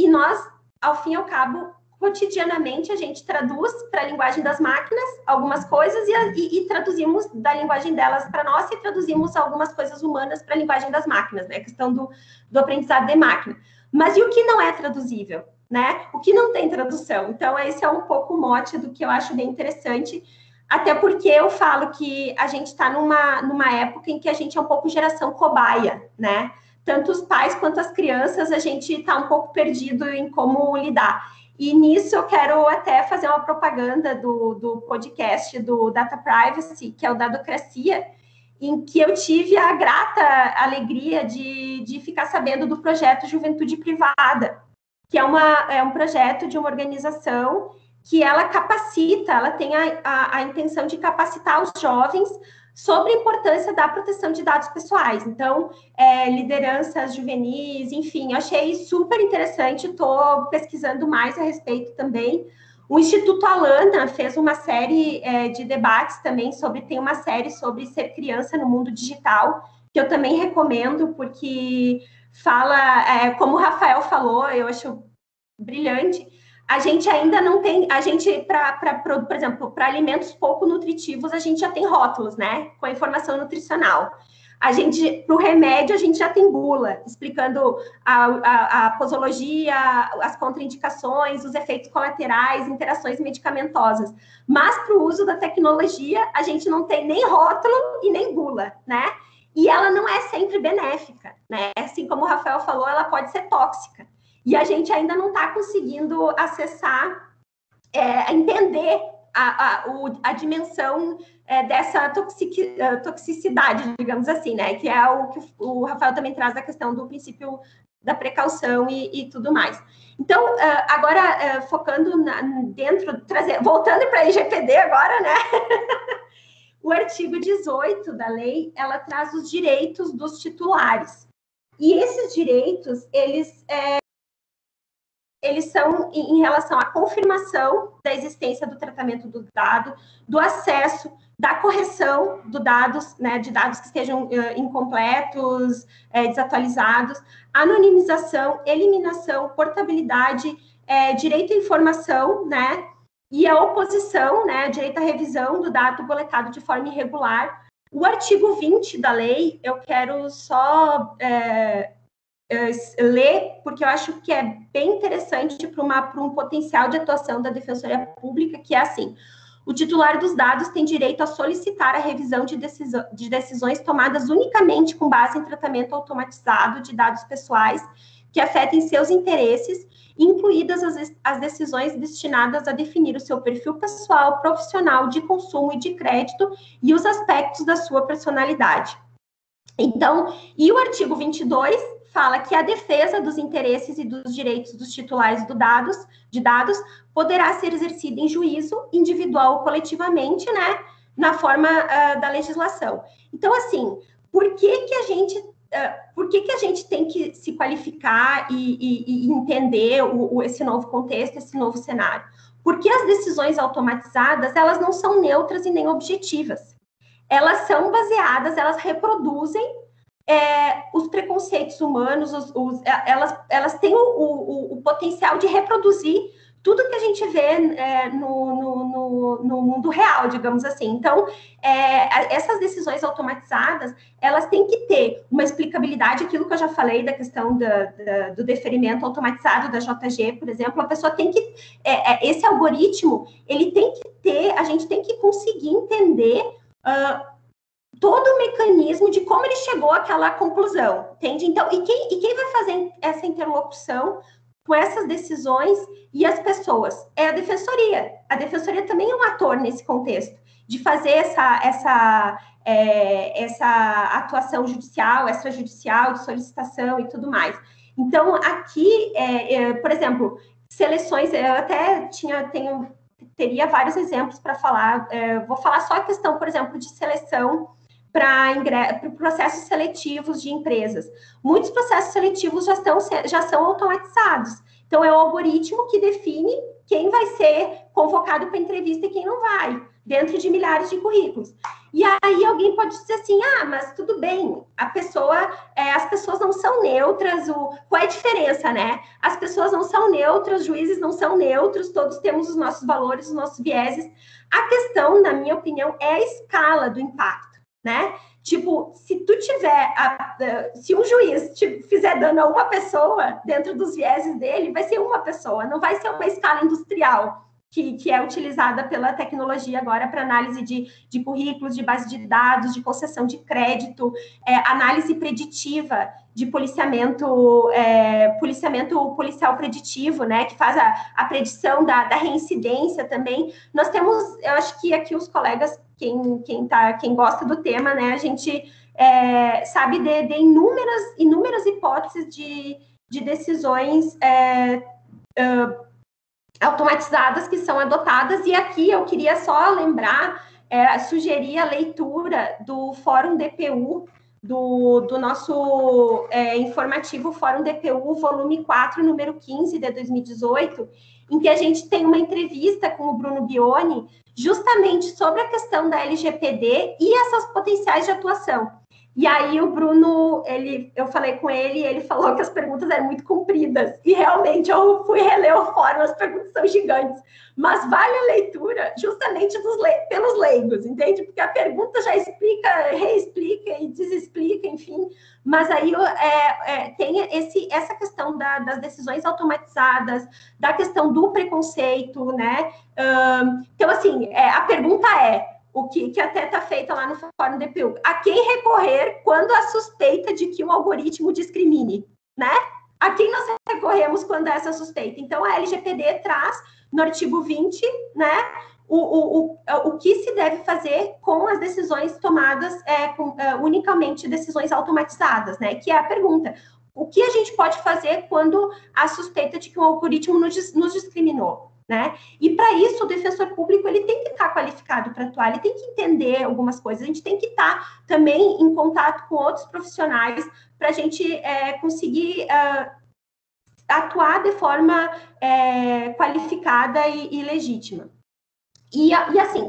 nós, ao fim e ao cabo, cotidianamente a gente traduz para a linguagem das máquinas algumas coisas e traduzimos da linguagem delas para nós e traduzimos algumas coisas humanas para a linguagem das máquinas, né? A questão do aprendizado de máquina. Mas e o que não é traduzível, né? O que não tem tradução? Então, esse é um pouco o mote do que eu acho bem interessante, até porque eu falo que a gente está numa época em que a gente é um pouco geração cobaia, né? Tanto os pais quanto as crianças, a gente está um pouco perdido em como lidar. E nisso eu quero até fazer uma propaganda do podcast do Data Privacy, que é o Dadocracia, em que eu tive a grata alegria de ficar sabendo do projeto Juventude Privada, que é um projeto de uma organização que ela capacita, ela tem a intenção de capacitar os jovens sobre a importância da proteção de dados pessoais. Então, lideranças juvenis, enfim, eu achei super interessante, estou pesquisando mais a respeito também. O Instituto Alana fez uma série de debates também tem uma série sobre ser criança no mundo digital, que eu também recomendo, porque fala, como o Rafael falou, eu acho brilhante. A gente ainda não tem, por exemplo, para alimentos pouco nutritivos, a gente já tem rótulos, né, com a informação nutricional. Para o remédio, a gente já tem bula, explicando a posologia, as contraindicações, os efeitos colaterais, interações medicamentosas. Mas para o uso da tecnologia, a gente não tem nem rótulo e nem bula, né? E ela não é sempre benéfica, né? Assim como o Rafael falou, ela pode ser tóxica. E a gente ainda não está conseguindo acessar, entender a dimensão dessa toxicidade, digamos assim, né? Que é o que o Rafael também traz da questão do princípio da precaução e tudo mais. Então, agora, focando voltando para a LGPD agora, né? O artigo 18 da lei, ela traz os direitos dos titulares. E esses direitos, eles são em relação à confirmação da existência do tratamento do dado, do acesso, da correção de dados, né, de dados que estejam incompletos, desatualizados, anonimização, eliminação, portabilidade, direito à informação, né, e a oposição, né, direito à revisão do dado coletado de forma irregular. O artigo 20 da lei, eu quero só ler, porque eu acho que é bem interessante para um potencial de atuação da Defensoria Pública, que é assim: o titular dos dados tem direito a solicitar a revisão de decisões tomadas unicamente com base em tratamento automatizado de dados pessoais que afetem seus interesses, incluídas as decisões destinadas a definir o seu perfil pessoal, profissional, de consumo e de crédito e os aspectos da sua personalidade. Então, e o artigo 22 fala que a defesa dos interesses e dos direitos dos titulares de dados poderá ser exercida em juízo individual ou coletivamente, né, na forma da legislação. Então, assim, por que a gente tem que se qualificar e entender esse novo contexto, esse novo cenário? Porque as decisões automatizadas, elas não são neutras e nem objetivas. Elas são baseadas, elas reproduzem os preconceitos humanos, elas têm o potencial de reproduzir tudo que a gente vê no mundo real, digamos assim. Então, essas decisões automatizadas, elas têm que ter uma explicabilidade, aquilo que eu já falei da questão do deferimento automatizado da JG, por exemplo, a pessoa tem que, esse algoritmo, ele tem que ter, a gente tem que conseguir entender todo o mecanismo de como ele chegou àquela conclusão, entende? Então, e quem vai fazer essa interlocução com essas decisões e as pessoas? É a Defensoria. A Defensoria também é um ator nesse contexto, de fazer essa atuação judicial, extrajudicial, de solicitação e tudo mais. Então, aqui, por exemplo, seleções, eu até teria vários exemplos para falar, vou falar só a questão, por exemplo, de seleção para processos seletivos de empresas. Muitos processos seletivos já são automatizados. Então, é o algoritmo que define quem vai ser convocado para entrevista e quem não vai. dentro de milhares de currículos. E aí alguém pode dizer assim, mas tudo bem, as pessoas não são neutras, qual é a diferença, né? As pessoas não são neutras, juízes não são neutros, todos temos os nossos valores, os nossos vieses. A questão, na minha opinião, é a escala do impacto, né? Tipo, se um juiz fizer dano a uma pessoa, dentro dos vieses dele, vai ser uma pessoa, não vai ser uma escala industrial, que é utilizada pela tecnologia agora para análise de currículos, de base de dados, de concessão de crédito, análise preditiva de policiamento policial preditivo, né, que faz a predição da reincidência também. Nós temos, eu acho que aqui os colegas, quem gosta do tema, né, a gente sabe de inúmeras hipóteses de decisões automatizadas que são adotadas, e aqui eu queria só lembrar, sugerir a leitura do Fórum DPU, do nosso informativo Fórum DPU, volume 4, número 15, de 2018, em que a gente tem uma entrevista com o Bruno Bioni, justamente sobre a questão da LGPD e essas potenciais de atuação. E aí o Bruno, eu falei com ele, e ele falou que as perguntas eram muito compridas. E realmente eu fui reler o fórum, as perguntas são gigantes. Mas vale a leitura justamente pelos leigos, entende? Porque a pergunta já explica, reexplica e desexplica, enfim. Mas aí tem essa questão das decisões automatizadas, da questão do preconceito, né? Então, assim, a pergunta o que até está feita lá no Fórum DPU, a quem recorrer quando há suspeita de que o algoritmo discrimine, né? A quem nós recorremos quando há essa suspeita? Então, a LGPD traz, no artigo 20, né, o que se deve fazer com as decisões tomadas, unicamente decisões automatizadas, né? Que é a pergunta, o que a gente pode fazer quando há suspeita de que um algoritmo nos discriminou? Né? E para isso o defensor público ele tem que estar qualificado para atuar, ele tem que entender algumas coisas, a gente tem que estar também em contato com outros profissionais para a gente conseguir atuar de forma qualificada e legítima. E assim,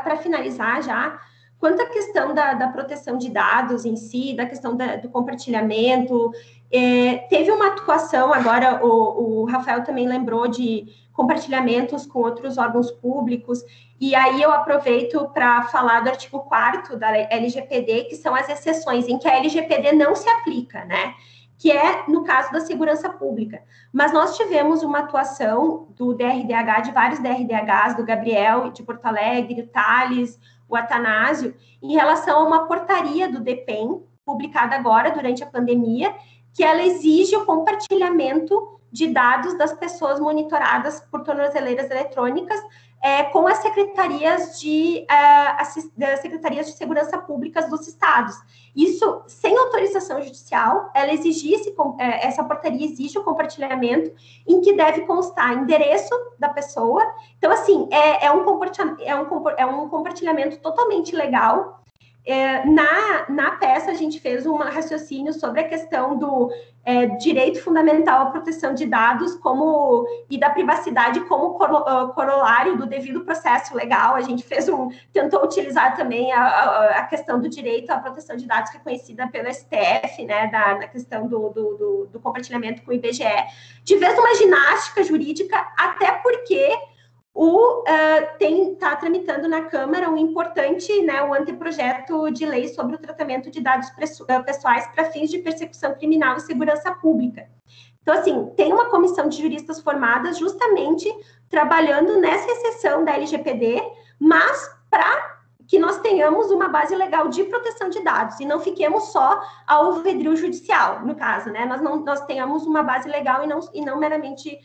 para finalizar já, quanto à questão da proteção de dados em si, da questão do compartilhamento, teve uma atuação, agora o Rafael também lembrou de compartilhamentos com outros órgãos públicos, e aí eu aproveito para falar do artigo 4º da LGPD, que são as exceções em que a LGPD não se aplica, né? Que é no caso da segurança pública. Mas nós tivemos uma atuação do DRDH, de vários DRDHs, do Gabriel de Porto Alegre, o Thales, o Atanásio, em relação a uma portaria do DPEM, publicada agora durante a pandemia, que ela exige o compartilhamento de dados das pessoas monitoradas por tornozeleiras eletrônicas com as secretarias de segurança públicas dos estados. Isso, sem autorização judicial, essa portaria exige o compartilhamento, em que deve constar endereço da pessoa. Então, assim, é um compartilhamento totalmente legal. Na peça, a gente fez um raciocínio sobre a questão do direito fundamental à proteção de dados e da privacidade como corolário do devido processo legal. A gente tentou utilizar também a questão do direito à proteção de dados reconhecida pelo STF, né, na questão do compartilhamento com o IBGE. De vez uma ginástica jurídica, até porque está tramitando na Câmara um importante, né, um anteprojeto de lei sobre o tratamento de dados pessoais para fins de persecução criminal e segurança pública. Então, assim, tem uma comissão de juristas formadas justamente trabalhando nessa exceção da LGPD, mas para que nós tenhamos uma base legal de proteção de dados e não fiquemos só ao alvedrio judicial, no caso, né? Nós tenhamos uma base legal e não meramente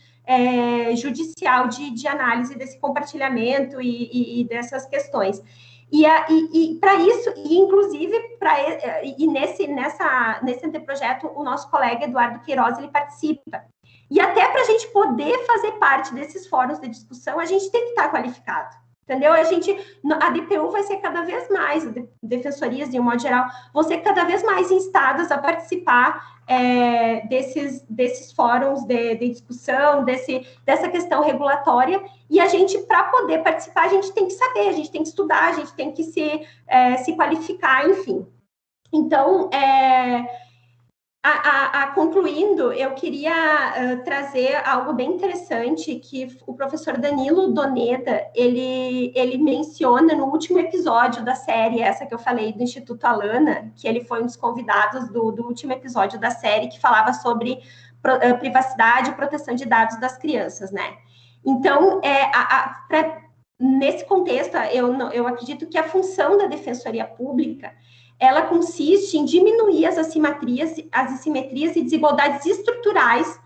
judicial de análise desse compartilhamento e dessas questões. E para isso, e inclusive, nesse anteprojeto, o nosso colega Eduardo Queiroz, ele participa. E até para a gente poder fazer parte desses fóruns de discussão, a gente tem que estar qualificado. Entendeu? A DPU vai ser cada vez mais, defensorias, de um modo geral, vão ser cada vez mais instadas a participar desses fóruns de discussão, dessa questão regulatória, e a gente, para poder participar, a gente tem que saber, a gente tem que estudar, a gente tem que se qualificar, enfim. Então, concluindo, eu queria trazer algo bem interessante que o professor Danilo Doneda, ele menciona no último episódio da série, essa que eu falei, do Instituto Alana, que ele foi um dos convidados do último episódio da série, que falava sobre privacidade e proteção de dados das crianças, né? Então, nesse contexto, eu acredito que a função da Defensoria Pública ela consiste em diminuir as assimetrias e desigualdades estruturais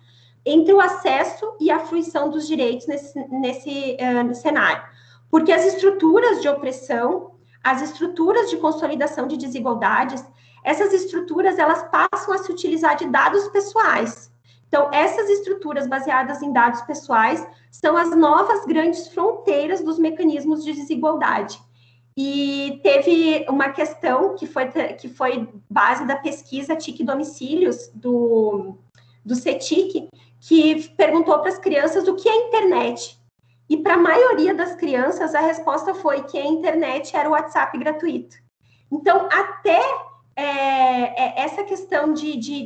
entre o acesso e a fruição dos direitos nesse cenário. Porque as estruturas de opressão, as estruturas de consolidação de desigualdades, essas estruturas, elas passam a se utilizar de dados pessoais. Então, essas estruturas baseadas em dados pessoais são as novas grandes fronteiras dos mecanismos de desigualdade. E teve uma questão que foi base da pesquisa TIC Domicílios, do CETIC, que perguntou para as crianças o que é internet. E para a maioria das crianças, a resposta foi que a internet era o WhatsApp gratuito. Então, até essa questão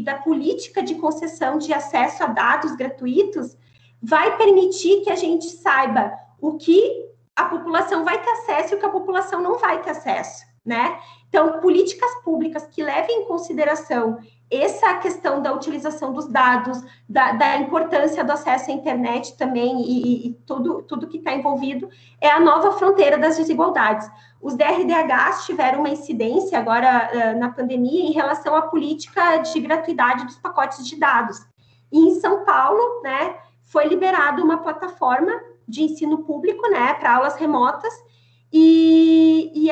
da política de concessão de acesso a dados gratuitos vai permitir que a gente saiba o que a população vai ter acesso e o que a população não vai ter acesso, né? Então, políticas públicas que levem em consideração essa questão da utilização dos dados, da importância do acesso à internet também e tudo que está envolvido, é a nova fronteira das desigualdades. Os DRDHs tiveram uma incidência agora na pandemia em relação à política de gratuidade dos pacotes de dados. E em São Paulo, né, foi liberada uma plataforma de ensino público, né, para aulas remotas, e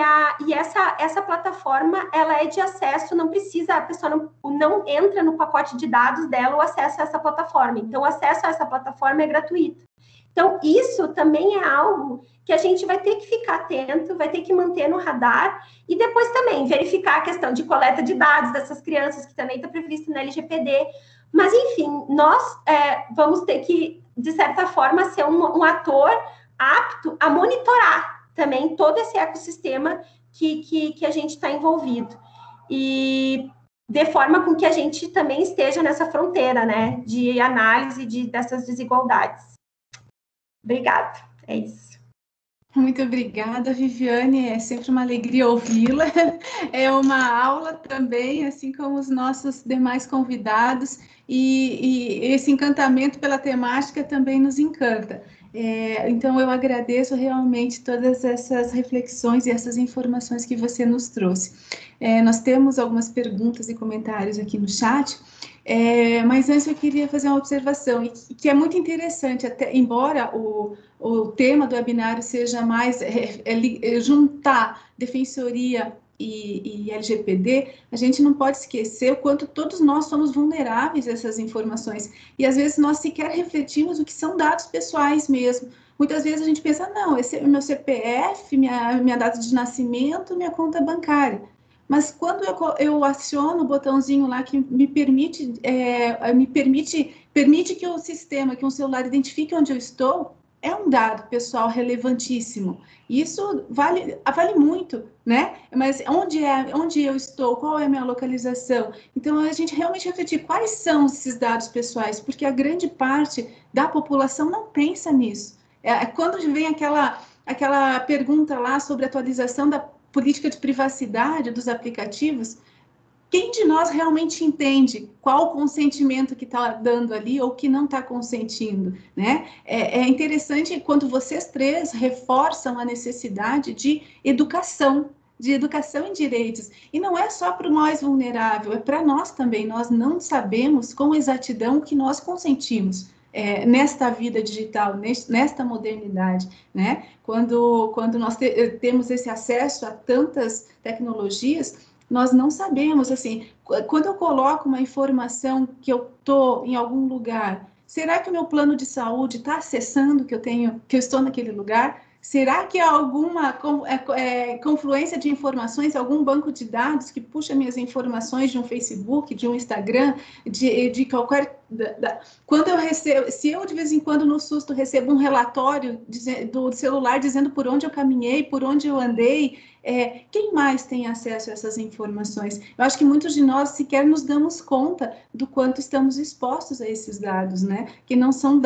essa plataforma, ela é de acesso, não precisa, a pessoa não entra no pacote de dados dela o acesso a essa plataforma, então o acesso a essa plataforma é gratuito. Então, isso também é algo que a gente vai ter que ficar atento, vai ter que manter no radar, e depois também verificar a questão de coleta de dados dessas crianças, que também está previsto na LGPD, mas, enfim, nós vamos ter que, de certa forma, ser um ator apto a monitorar também todo esse ecossistema que a gente está envolvido. E de forma com que a gente também esteja nessa fronteira, né, de análise dessas desigualdades. Obrigada, é isso. Muito obrigada, Viviane, é sempre uma alegria ouvi-la. É uma aula também, assim como os nossos demais convidados, e esse encantamento pela temática também nos encanta. Então, eu agradeço realmente todas essas reflexões e essas informações que você nos trouxe. Nós temos algumas perguntas e comentários aqui no chat, mas antes eu queria fazer uma observação, que é muito interessante, até embora o tema do webinário seja mais juntar defensoria e LGPD, a gente não pode esquecer o quanto todos nós somos vulneráveis a essas informações, e às vezes nós sequer refletimos o que são dados pessoais mesmo. Muitas vezes a gente pensa, não, esse é o meu CPF, minha data de nascimento, minha conta bancária. Mas quando eu aciono o botãozinho lá que me permite que o sistema, que um celular identifique onde eu estou, é um dado pessoal relevantíssimo. Isso vale muito, né? Mas onde eu estou, qual é a minha localização? Então, a gente realmente refletir quais são esses dados pessoais, porque a grande parte da população não pensa nisso. Quando vem aquela pergunta lá sobre a atualização da política de privacidade dos aplicativos, quem de nós realmente entende qual o consentimento que está dando ali ou que não está consentindo, né? É interessante quando vocês três reforçam a necessidade de educação em direitos. E não é só para o mais vulnerável, é para nós também. Nós não sabemos com exatidão o que nós consentimos. Nesta vida digital, nesta modernidade, né? Quando nós temos esse acesso a tantas tecnologias, nós não sabemos, assim, quando eu coloco uma informação que eu estou em algum lugar, será que o meu plano de saúde está acessando que eu estou naquele lugar? Será que há alguma confluência de informações, algum banco de dados que puxa minhas informações de um Facebook, de um Instagram, de qualquer... Quando eu recebo, se eu de vez em quando no susto recebo um relatório do celular dizendo por onde eu caminhei, por onde eu andei, quem mais tem acesso a essas informações? Eu acho que muitos de nós sequer nos damos conta do quanto estamos expostos a esses dados, né? Que não são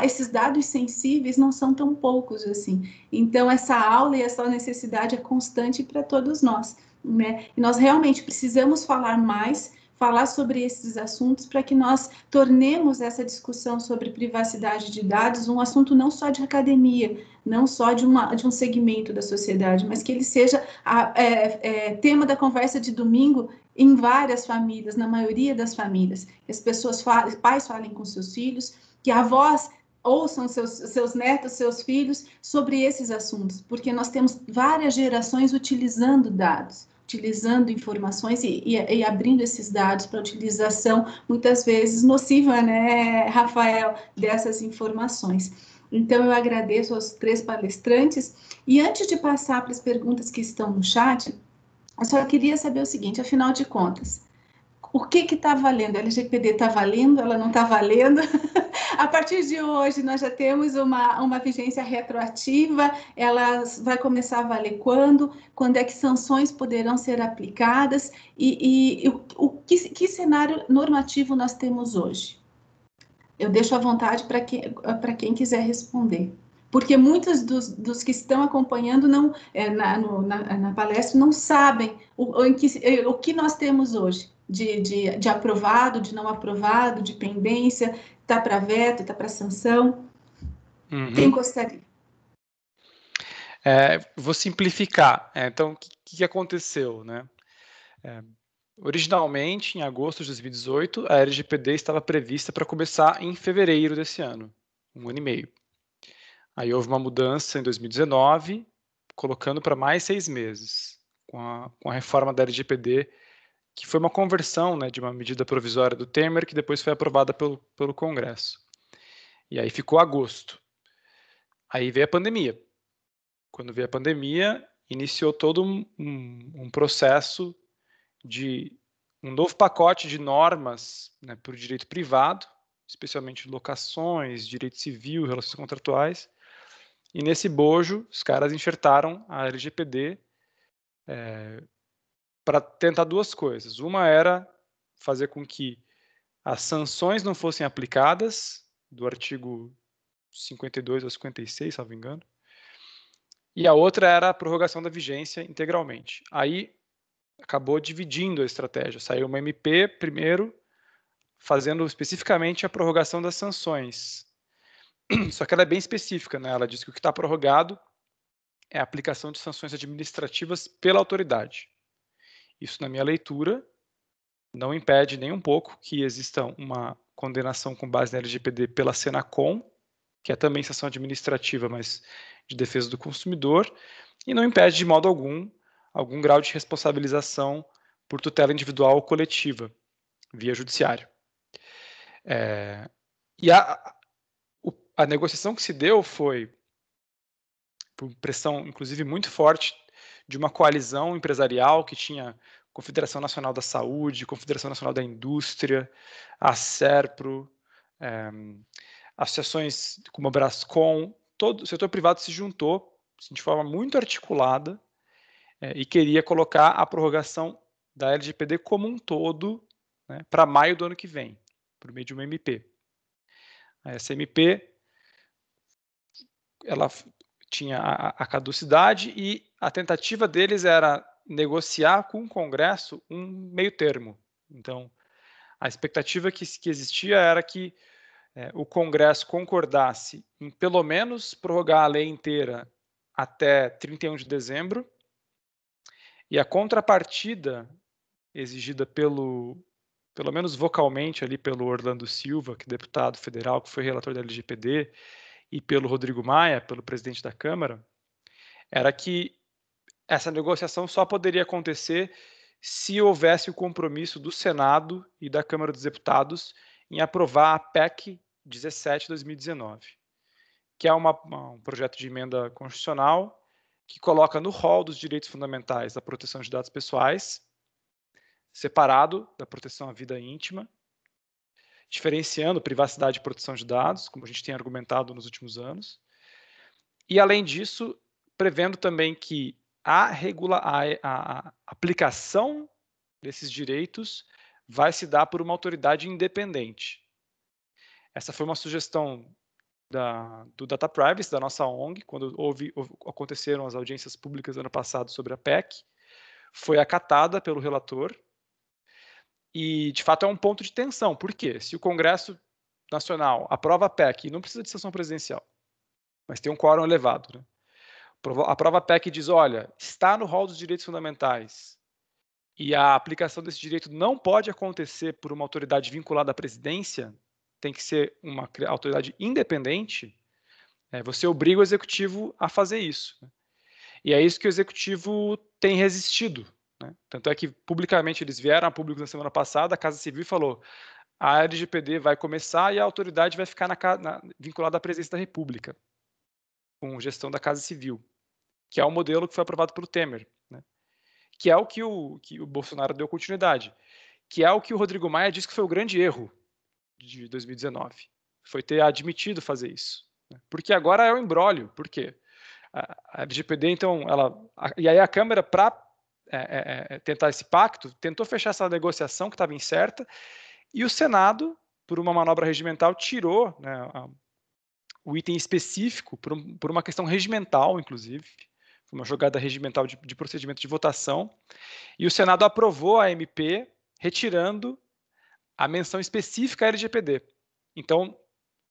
esses dados sensíveis não são tão poucos assim. Então essa aula e essa necessidade é constante para todos nós, né? E nós realmente precisamos falar mais, falar sobre esses assuntos para que nós tornemos essa discussão sobre privacidade de dados um assunto não só de academia, não só de um segmento da sociedade, mas que ele seja tema da conversa de domingo em várias famílias, na maioria das famílias. Que as pessoas pais falem com seus filhos, que avós ouçam seus netos, seus filhos sobre esses assuntos, porque nós temos várias gerações utilizando dados, utilizando informações e abrindo esses dados para utilização, muitas vezes nociva, né, Rafael, dessas informações. Então, eu agradeço aos 3 palestrantes, e antes de passar para as perguntas que estão no chat, eu só queria saber o seguinte, afinal de contas, o que está valendo? A LGPD está valendo? Ela não está valendo? A partir de hoje, nós já temos uma vigência retroativa, ela vai começar a valer quando? Quando é que sanções poderão ser aplicadas? E que cenário normativo nós temos hoje? Eu deixo à vontade para quem quiser responder. Porque muitos dos que estão acompanhando na palestra não sabem o que nós temos hoje de aprovado, de não aprovado, de pendência, está para veto, está para sanção. Quem gostaria? Vou simplificar. Então, o que aconteceu, né? Originalmente, em agosto de 2018, a LGPD estava prevista para começar em fevereiro desse ano, 1 ano e meio. Aí houve uma mudança em 2019, colocando para mais 6 meses, com a reforma da LGPD, que foi uma conversão, né, de uma medida provisória do Temer, que depois foi aprovada pelo Congresso. E aí ficou agosto. Aí veio a pandemia. Quando veio a pandemia, iniciou todo um processo de um novo pacote de normas, né, para o direito privado, especialmente locações, direito civil, relações contratuais. E nesse bojo, os caras enxertaram a LGPD para tentar 2 coisas. Uma era fazer com que as sanções não fossem aplicadas, do artigo 52 ao 56, salvo engano. E a outra era a prorrogação da vigência integralmente. Aí acabou dividindo a estratégia. Saiu uma MP primeiro, fazendo especificamente a prorrogação das sanções. Só que ela é bem específica, né? Ela diz que o que está prorrogado é a aplicação de sanções administrativas pela autoridade. Isso, na minha leitura, não impede nem um pouco que exista uma condenação com base na LGPD pela Senacom, que é também sanção administrativa, mas de defesa do consumidor, e não impede de modo algum grau de responsabilização por tutela individual ou coletiva, via judiciário. E a negociação que se deu foi por pressão, inclusive, muito forte de uma coalizão empresarial que tinha Confederação Nacional da Saúde, Confederação Nacional da Indústria, a Serpro, associações como a Brascom, todo o setor privado se juntou de forma muito articulada e queria colocar a prorrogação da LGPD como um todo, né, para maio do ano que vem, por meio de uma MP. Essa MP ela tinha a caducidade e a tentativa deles era negociar com o Congresso um meio termo. Então, a expectativa que existia era que o Congresso concordasse em pelo menos prorrogar a lei inteira até 31 de dezembro e a contrapartida exigida pelo menos vocalmente ali pelo Orlando Silva, que é deputado federal, que foi relator da LGPD, e pelo Rodrigo Maia, pelo presidente da Câmara, era que essa negociação só poderia acontecer se houvesse o compromisso do Senado e da Câmara dos Deputados em aprovar a PEC 17/2019, que é um projeto de emenda constitucional que coloca no rol dos direitos fundamentais a proteção de dados pessoais, separado da proteção à vida íntima, diferenciando privacidade e proteção de dados, como a gente tem argumentado nos últimos anos, e, além disso, prevendo também que a aplicação desses direitos vai se dar por uma autoridade independente. Essa foi uma sugestão do Data Privacy, da nossa ONG, quando aconteceram as audiências públicas ano passado sobre a PEC, foi acatada pelo relator, e, de fato, é um ponto de tensão. Por quê? Se o Congresso Nacional aprova a PEC, e não precisa de sanção presidencial, mas tem um quórum elevado, né? Aprova a PEC e diz, olha, está no rol dos direitos fundamentais, e a aplicação desse direito não pode acontecer por uma autoridade vinculada à presidência, tem que ser uma autoridade independente, você obriga o executivo a fazer isso. Né? E é isso que o executivo tem resistido. Né? Tanto é que, publicamente, eles vieram a público na semana passada, a Casa Civil falou, a LGPD vai começar e a autoridade vai ficar vinculada à presidência da República, com gestão da Casa Civil, que é o modelo que foi aprovado pelo Temer, né? Que é o que o Bolsonaro deu continuidade, que é o que o Rodrigo Maia disse que foi o grande erro de 2019, foi ter admitido fazer isso. Né? Porque agora é o imbróglio. Por quê? A LGPD, então, e aí a Câmara, para tentar esse pacto, tentou fechar essa negociação que estava incerta, e o Senado, por uma manobra regimental, tirou, né, o item específico, por uma questão regimental, inclusive, foi uma jogada regimental de procedimento de votação, e o Senado aprovou a MP, retirando a menção específica à LGPD. Então,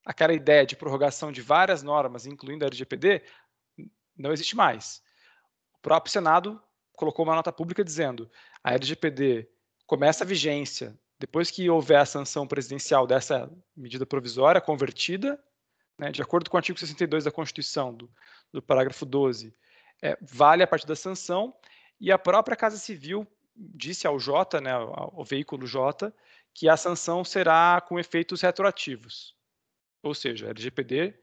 aquela ideia de prorrogação de várias normas, incluindo a LGPD, não existe mais. O próprio Senado colocou uma nota pública dizendo a LGPD começa a vigência depois que houver a sanção presidencial dessa medida provisória convertida, né, de acordo com o artigo 62 da Constituição, do parágrafo 12, vale a partir da sanção, e a própria Casa Civil disse ao Jota, né, ao veículo Jota, que a sanção será com efeitos retroativos. Ou seja, a LGPD,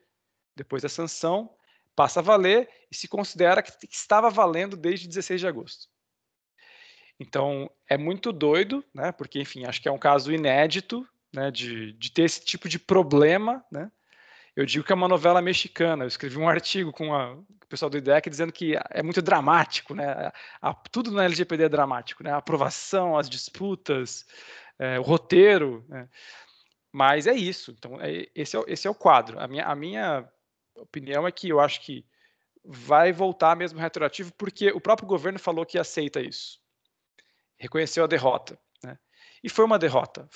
depois da sanção, passa a valer e se considera que estava valendo desde 16 de agosto. Então, é muito doido, né, porque, enfim, acho que é um caso inédito, né, de ter esse tipo de problema, né. Eu digo que é uma novela mexicana. Eu escrevi um artigo com o pessoal do IDEC dizendo que é muito dramático, né? Tudo na LGPD é dramático, né? A aprovação, as disputas, o roteiro, né? Mas é isso. Então, esse é o quadro. A minha opinião é que eu acho que vai voltar mesmo retroativo, porque o próprio governo falou que aceita isso. Reconheceu a derrota. Né? E foi uma derrota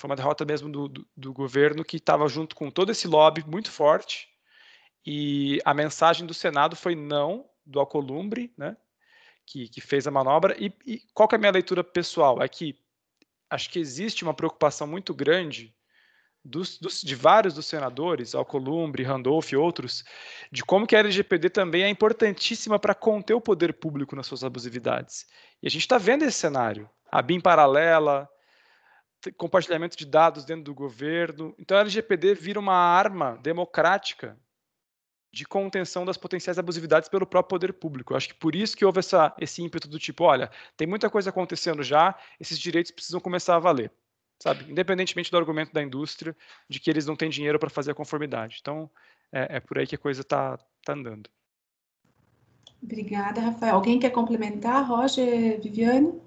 mesmo do governo, que estava junto com todo esse lobby muito forte, e a mensagem do Senado foi não, do Alcolumbre, né, que fez a manobra. E qual que é a minha leitura pessoal? É que acho que existe uma preocupação muito grande de vários dos senadores, Alcolumbre, Randolph e outros, de como que a LGPD também é importantíssima para conter o poder público nas suas abusividades. E a gente está vendo esse cenário. A BIM paralela, compartilhamento de dados dentro do governo. Então, a LGPD vira uma arma democrática de contenção das potenciais abusividades pelo próprio poder público. Eu acho que por isso que houve esse ímpeto do tipo, olha, tem muita coisa acontecendo já, esses direitos precisam começar a valer, sabe? Independentemente do argumento da indústria de que eles não têm dinheiro para fazer a conformidade. Então, é por aí que a coisa está andando. Obrigada, Rafael. Alguém quer complementar, Roger, Viviane?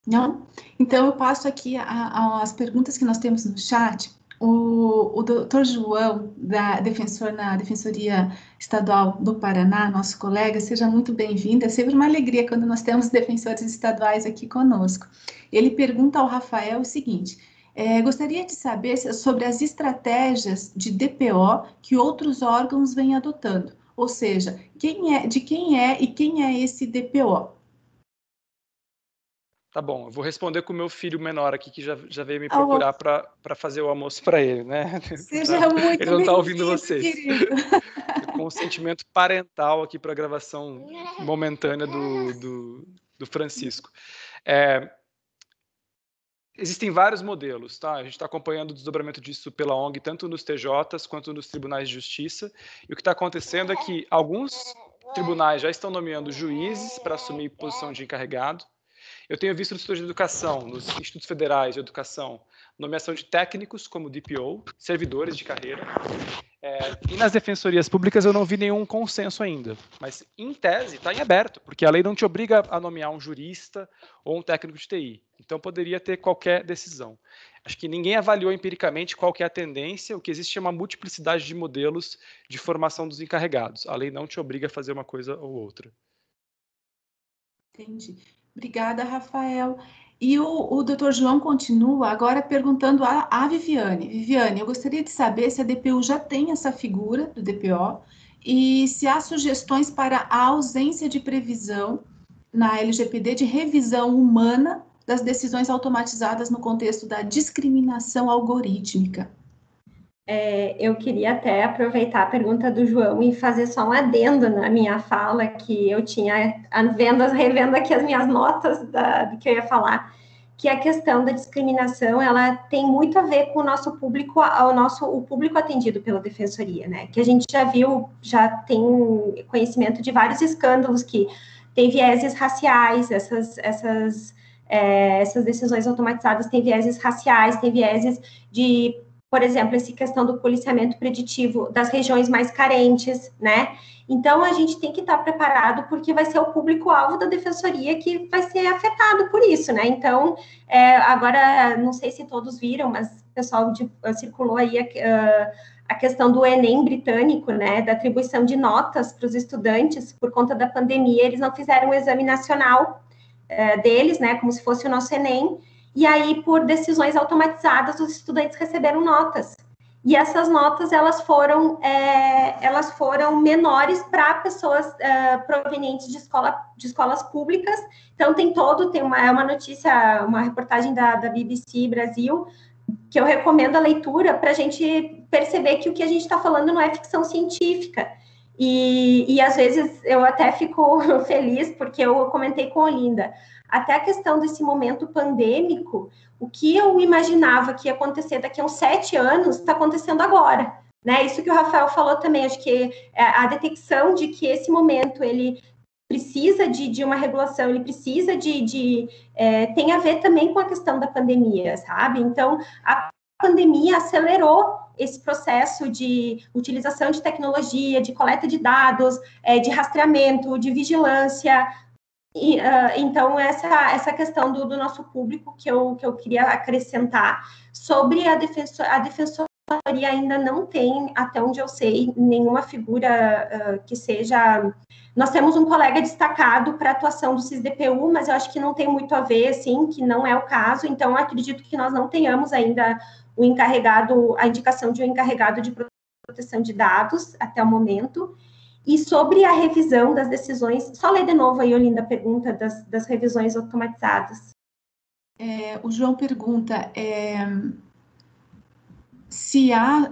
Não? Então, eu passo aqui as perguntas que nós temos no chat. O doutor João, na Defensoria Estadual do Paraná, nosso colega, seja muito bem-vindo. É sempre uma alegria quando nós temos defensores estaduais aqui conosco. Ele pergunta ao Rafael o seguinte: gostaria de saber sobre as estratégias de DPO que outros órgãos vêm adotando. Ou seja, de quem é esse DPO? Tá bom, eu vou responder com o meu filho menor aqui, que já veio me procurar para fazer o almoço para ele, né? Seja muito ele não está ouvindo vocês. Querido. Consentimento parental aqui para a gravação momentânea do Francisco. existem vários modelos, tá? A gente está acompanhando o desdobramento disso pela ONG, tanto nos TJs quanto nos tribunais de justiça, e o que está acontecendo é que alguns tribunais já estão nomeando juízes para assumir posição de encarregado. Eu tenho visto no setor de educação, nos institutos federais de educação, nomeação de técnicos como DPO, servidores de carreira. E nas defensorias públicas eu não vi nenhum consenso ainda, mas em tese está em aberto, porque a lei não te obriga a nomear um jurista ou um técnico de TI, então poderia ter qualquer decisão. Acho que ninguém avaliou empiricamente qual que é a tendência, o que existe é uma multiplicidade de modelos de formação dos encarregados. A lei não te obriga a fazer uma coisa ou outra. Entendi. Obrigada, Rafael. E o doutor João continua agora perguntando a Viviane. Viviane, eu gostaria de saber se a DPU já tem essa figura do DPO e se há sugestões para a ausência de previsão na LGPD de revisão humana das decisões automatizadas no contexto da discriminação algorítmica. Eu queria até aproveitar a pergunta do João e fazer só um adendo na minha fala, que eu tinha revendo aqui as minhas notas do que eu ia falar, que a questão da discriminação, ela tem muito a ver com o nosso público, o público atendido pela Defensoria, né? Que a gente já tem conhecimento de vários escândalos que tem vieses raciais, essas decisões automatizadas têm vieses raciais, têm vieses de, por exemplo, essa questão do policiamento preditivo das regiões mais carentes, né? Então, a gente tem que estar preparado, porque vai ser o público-alvo da Defensoria que vai ser afetado por isso, né? Então, agora, não sei se todos viram, mas o pessoal circulou aí a questão do Enem britânico, né? Da atribuição de notas para os estudantes, por conta da pandemia, eles não fizeram um exame nacional deles, né? Como se fosse o nosso Enem. E aí, por decisões automatizadas, os estudantes receberam notas. E essas notas, elas foram menores para pessoas provenientes de escolas públicas. Então, tem uma notícia, uma reportagem da BBC Brasil, que eu recomendo a leitura para a gente perceber que o que a gente está falando não é ficção científica. E às vezes, eu até fico feliz, porque eu comentei com a Olinda, até a questão desse momento pandêmico, o que eu imaginava que ia acontecer daqui a uns 7 anos, está acontecendo agora, né? Isso que o Rafael falou também, acho que a detecção de que esse momento, ele precisa de uma regulação, ele precisa tem a ver também com a questão da pandemia, sabe? Então, a pandemia acelerou esse processo de utilização de tecnologia, de coleta de dados, de rastreamento, de vigilância. Então, essa questão do nosso público que eu queria acrescentar sobre a Defensoria ainda não tem, até onde eu sei, nenhuma figura que seja... Nós temos um colega destacado para a atuação do CIS-DPU, mas eu acho que não tem muito a ver, assim, que não é o caso, então eu acredito que nós não tenhamos ainda a indicação de um encarregado de proteção de dados até o momento. E sobre a revisão das decisões, só ler de novo aí, Olinda, a pergunta das revisões automatizadas. O João pergunta se há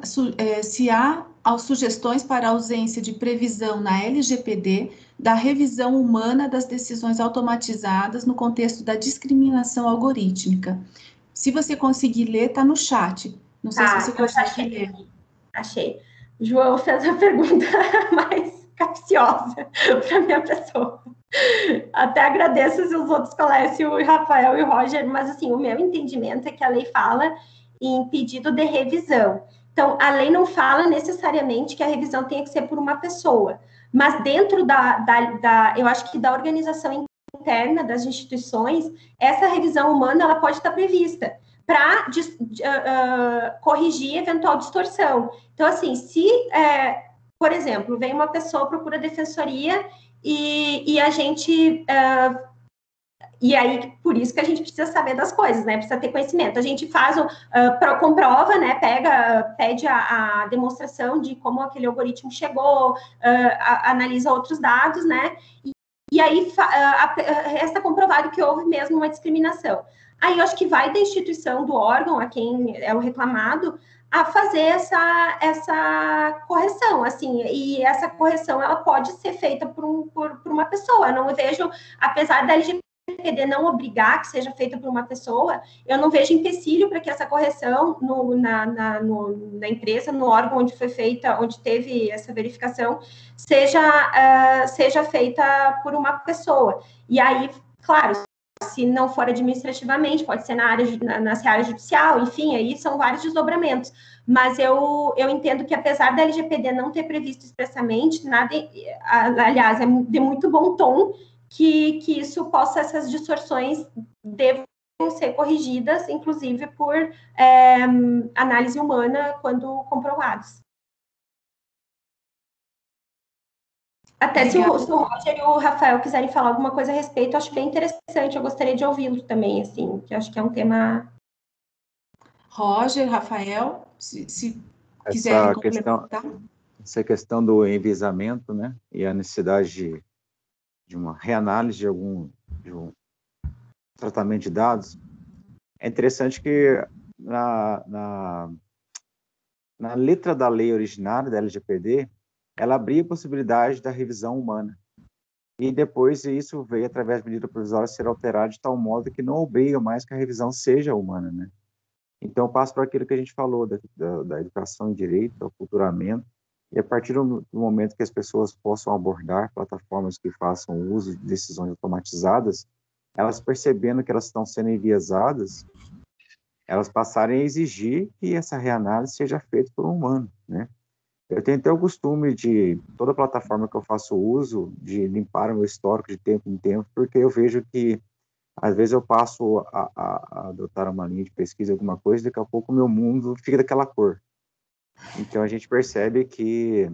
sugestões para ausência de previsão na LGPD da revisão humana das decisões automatizadas no contexto da discriminação algorítmica. Se você conseguir ler, está no chat. Não sei se você consegue ler. Achei. O João fez a pergunta mais capciosa para minha pessoa. Até agradeço se os outros colegas, o Rafael e o Roger, mas assim, o meu entendimento é que a lei fala em pedido de revisão. Então, a lei não fala necessariamente que a revisão tenha que ser por uma pessoa, mas dentro eu acho que da organização interna das instituições, essa revisão humana, ela pode estar prevista para corrigir eventual distorção. Então, assim, se, por exemplo, vem uma pessoa, procura a defensoria e a gente... E aí, por isso que a gente precisa saber das coisas, né? Precisa ter conhecimento. A gente comprova, né? Pede a demonstração de como aquele algoritmo chegou, analisa outros dados, né? E aí, resta comprovado que houve mesmo uma discriminação. Aí, eu acho que vai da instituição, do órgão, a quem é o reclamado, a fazer essa correção, assim, e essa correção, ela pode ser feita por uma pessoa. Eu não vejo, apesar da LGPD LGPD não obrigar que seja feita por uma pessoa, eu não vejo empecilho para que essa correção na empresa, no órgão onde foi feita, onde teve essa verificação, seja feita por uma pessoa. E aí, claro, se não for administrativamente, pode ser na área judicial, enfim, aí são vários desdobramentos. Mas eu entendo que, apesar da LGPD não ter previsto expressamente, aliás, é de muito bom tom que essas distorções devam ser corrigidas, inclusive por análise humana, quando comprovados. Até se o Roger e o Rafael quiserem falar alguma coisa a respeito, acho bem interessante, eu gostaria de ouvi-lo também, assim, que acho que é um tema... Roger, Rafael, se quiserem complementar. Essa questão do enviesamento, né, e a necessidade de uma reanálise de um tratamento de dados, é interessante que na letra da lei originária da LGPD, ela abria a possibilidade da revisão humana. E depois isso veio, através da medida provisória, ser alterado de tal modo que não obriga mais que a revisão seja humana, né? Então, eu passo para aquilo que a gente falou, da educação em direito, do aculturamento, e a partir do momento que as pessoas possam abordar plataformas que façam uso de decisões automatizadas, elas percebendo que elas estão sendo enviesadas, elas passarem a exigir que essa reanálise seja feita por um humano, né? Eu tenho até o costume de, toda plataforma que eu faço uso, de limpar o meu histórico de tempo em tempo, porque eu vejo que, às vezes, eu passo a adotar uma linha de pesquisa, alguma coisa, e daqui a pouco o meu mundo fica daquela cor. Então, a gente percebe que,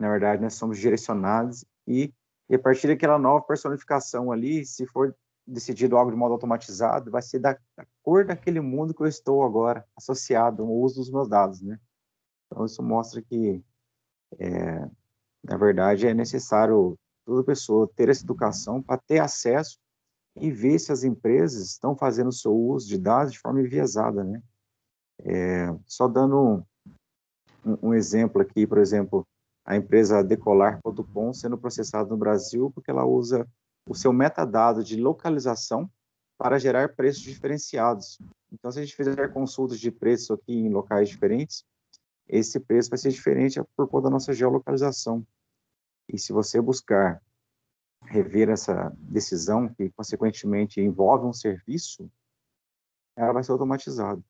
na verdade, nós somos direcionados e a partir daquela nova personificação ali, se for decidido algo de modo automatizado, vai ser da cor daquele mundo que eu estou agora associado ao uso dos meus dados, né? Então, isso mostra que, na verdade, é necessário toda pessoa ter essa educação para ter acesso e ver se as empresas estão fazendo o seu uso de dados de forma enviesada, né? Só dando um exemplo aqui, por exemplo, a empresa Decolar.com sendo processada no Brasil porque ela usa o seu metadado de localização para gerar preços diferenciados. Então, se a gente fizer consultas de preço aqui em locais diferentes, esse preço vai ser diferente por conta da nossa geolocalização. E se você buscar rever essa decisão, que consequentemente envolve um serviço, ela vai ser automatizada.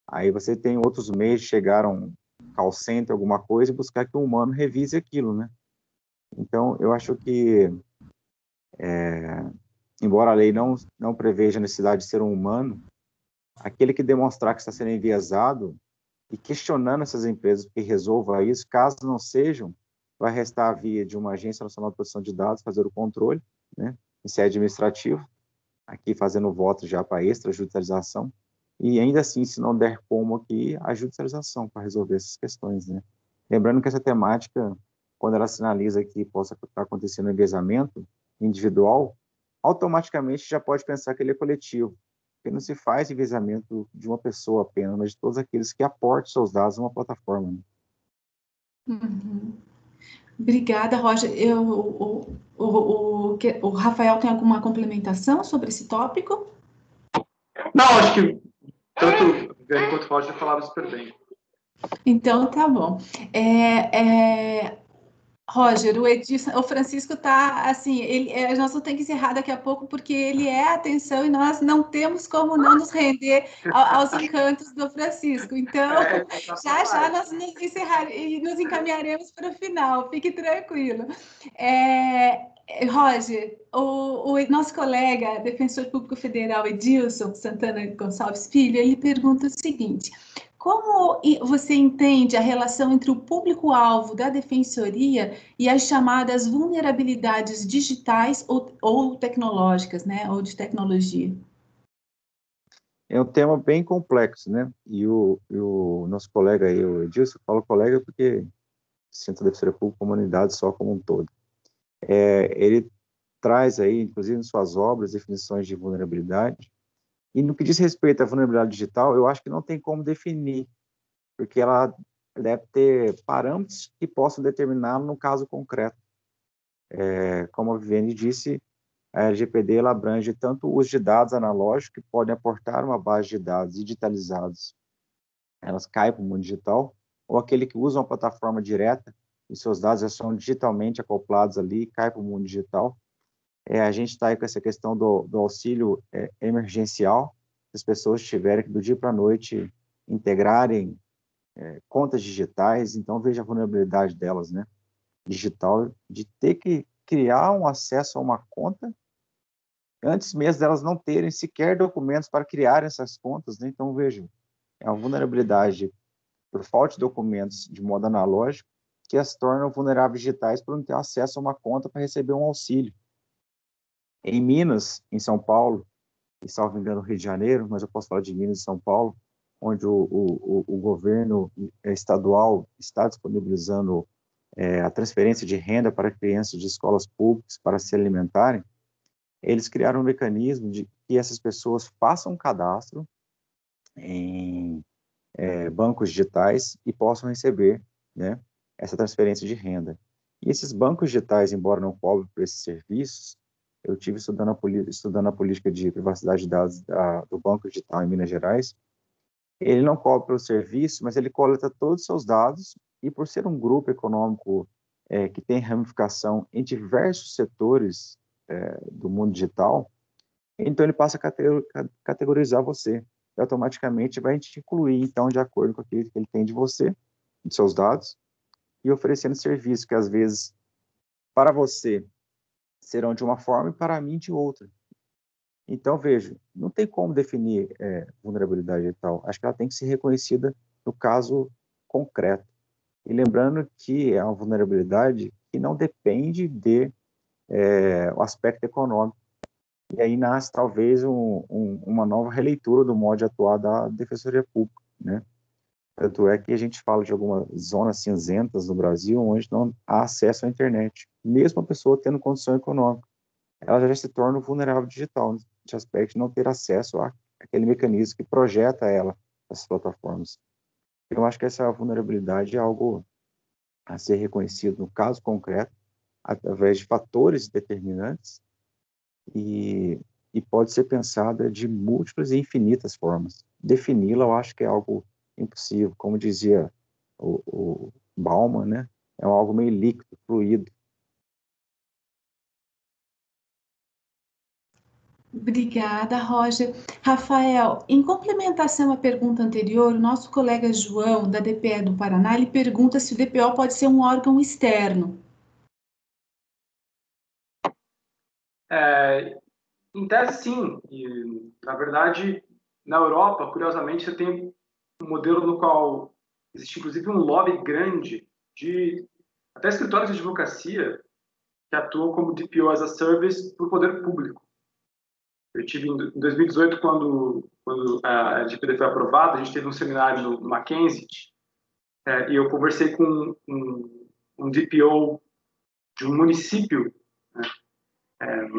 Aí você tem outros meios de chegar a um call center, alguma coisa, e buscar que o humano revise aquilo, né? Então, eu acho que, embora a lei não preveja a necessidade de ser um humano, aquele que demonstrar que está sendo enviesado e questionando essas empresas que resolvam isso, caso não sejam, vai restar a via de uma agência nacional de proteção de dados fazer o controle, né, em sede administrativa, aqui fazendo voto já para extrajudicialização, e ainda assim, se não der como aqui, a judicialização para resolver essas questões, né. Lembrando que essa temática, quando ela sinaliza que possa estar acontecendo um enviesamento individual, automaticamente já pode pensar que ele é coletivo, porque não se faz enviesamento de uma pessoa apenas, mas de todos aqueles que aportam seus dados a uma plataforma, né? Uhum. Obrigada, Roger. O Rafael tem alguma complementação sobre esse tópico? Não, acho que tanto o Viviane quanto o Roger falaram super bem. Então, tá bom. Roger, o Francisco está assim, nós vamos ter que encerrar daqui a pouco, porque ele é a atenção e nós não temos como não nos render aos encantos do Francisco. Então, já nós nos encaminharemos para o final, fique tranquilo. Roger, o nosso colega, defensor público federal Edilson Santana Gonçalves Filho, ele pergunta o seguinte: como você entende a relação entre o público-alvo da defensoria e as chamadas vulnerabilidades digitais ou tecnológicas, né, ou de tecnologia? É um tema bem complexo, né? E o nosso colega aí, o Edilson, eu falo colega porque Centro de Defensoria Pública e Comunidade só como um todo. Ele traz aí, inclusive em suas obras, definições de vulnerabilidade. E no que diz respeito à vulnerabilidade digital, eu acho que não tem como definir, porque ela deve ter parâmetros que possam determinar no caso concreto. Como a Viviane disse, a LGPD ela abrange tanto o uso de dados analógicos que podem aportar uma base de dados digitalizados, elas caem para o mundo digital, ou aquele que usa uma plataforma direta e seus dados já são digitalmente acoplados ali e caem para o mundo digital. A gente está aí com essa questão do auxílio emergencial, se as pessoas tiverem que do dia para a noite integrarem contas digitais, então veja a vulnerabilidade delas, né? Digital, de ter que criar um acesso a uma conta antes mesmo delas não terem sequer documentos para criar essas contas, né? Então veja, é uma vulnerabilidade por falta de documentos de modo analógico que as tornam vulneráveis digitais por não ter acesso a uma conta para receber um auxílio. Em Minas, em São Paulo, e salvo engano Rio de Janeiro, mas eu posso falar de Minas e São Paulo, onde o governo estadual está disponibilizando a transferência de renda para crianças de escolas públicas para se alimentarem, eles criaram um mecanismo de que essas pessoas façam um cadastro em bancos digitais e possam receber, né, essa transferência de renda. E esses bancos digitais, embora não cobrem por esses serviços, eu tive estudando a política de privacidade de dados do Banco Digital em Minas Gerais, ele não cobra pelo serviço, mas ele coleta todos os seus dados e por ser um grupo econômico que tem ramificação em diversos setores do mundo digital, então ele passa a categorizar você. E automaticamente vai te incluir, então, de acordo com aquilo que ele tem de você, de seus dados, e oferecendo serviços que, às vezes, para você, serão de uma forma e para mim de outra. Então, veja, não tem como definir vulnerabilidade digital. Acho que ela tem que ser reconhecida no caso concreto. E lembrando que é uma vulnerabilidade que não depende do aspecto econômico. E aí nasce, talvez, uma nova releitura do modo de atuar da Defensoria Pública, né? Tanto é que a gente fala de algumas zonas cinzentas no Brasil onde não há acesso à internet. Mesmo a pessoa tendo condição econômica, ela já se torna vulnerável digital, nesse aspecto de não ter acesso àquele mecanismo que projeta ela, essas plataformas. Eu acho que essa vulnerabilidade é algo a ser reconhecido no caso concreto, através de fatores determinantes, e pode ser pensada de múltiplas e infinitas formas. Defini-la, eu acho que é algo impossível. Como dizia o Bauman, né? É algo meio líquido, fluido. Obrigada, Roger. Rafael, em complementação à pergunta anterior, o nosso colega João, da DPE do Paraná, ele pergunta se o DPO pode ser um órgão externo. Em tese, sim. E, na verdade, na Europa, curiosamente, você tem um modelo no qual existe, inclusive, um lobby grande de até escritórios de advocacia que atuam como DPO as a Service para o poder público. Eu tive em 2018, quando a LGPD foi aprovada, a gente teve um seminário no Mackenzie, e eu conversei com um DPO de um município, né,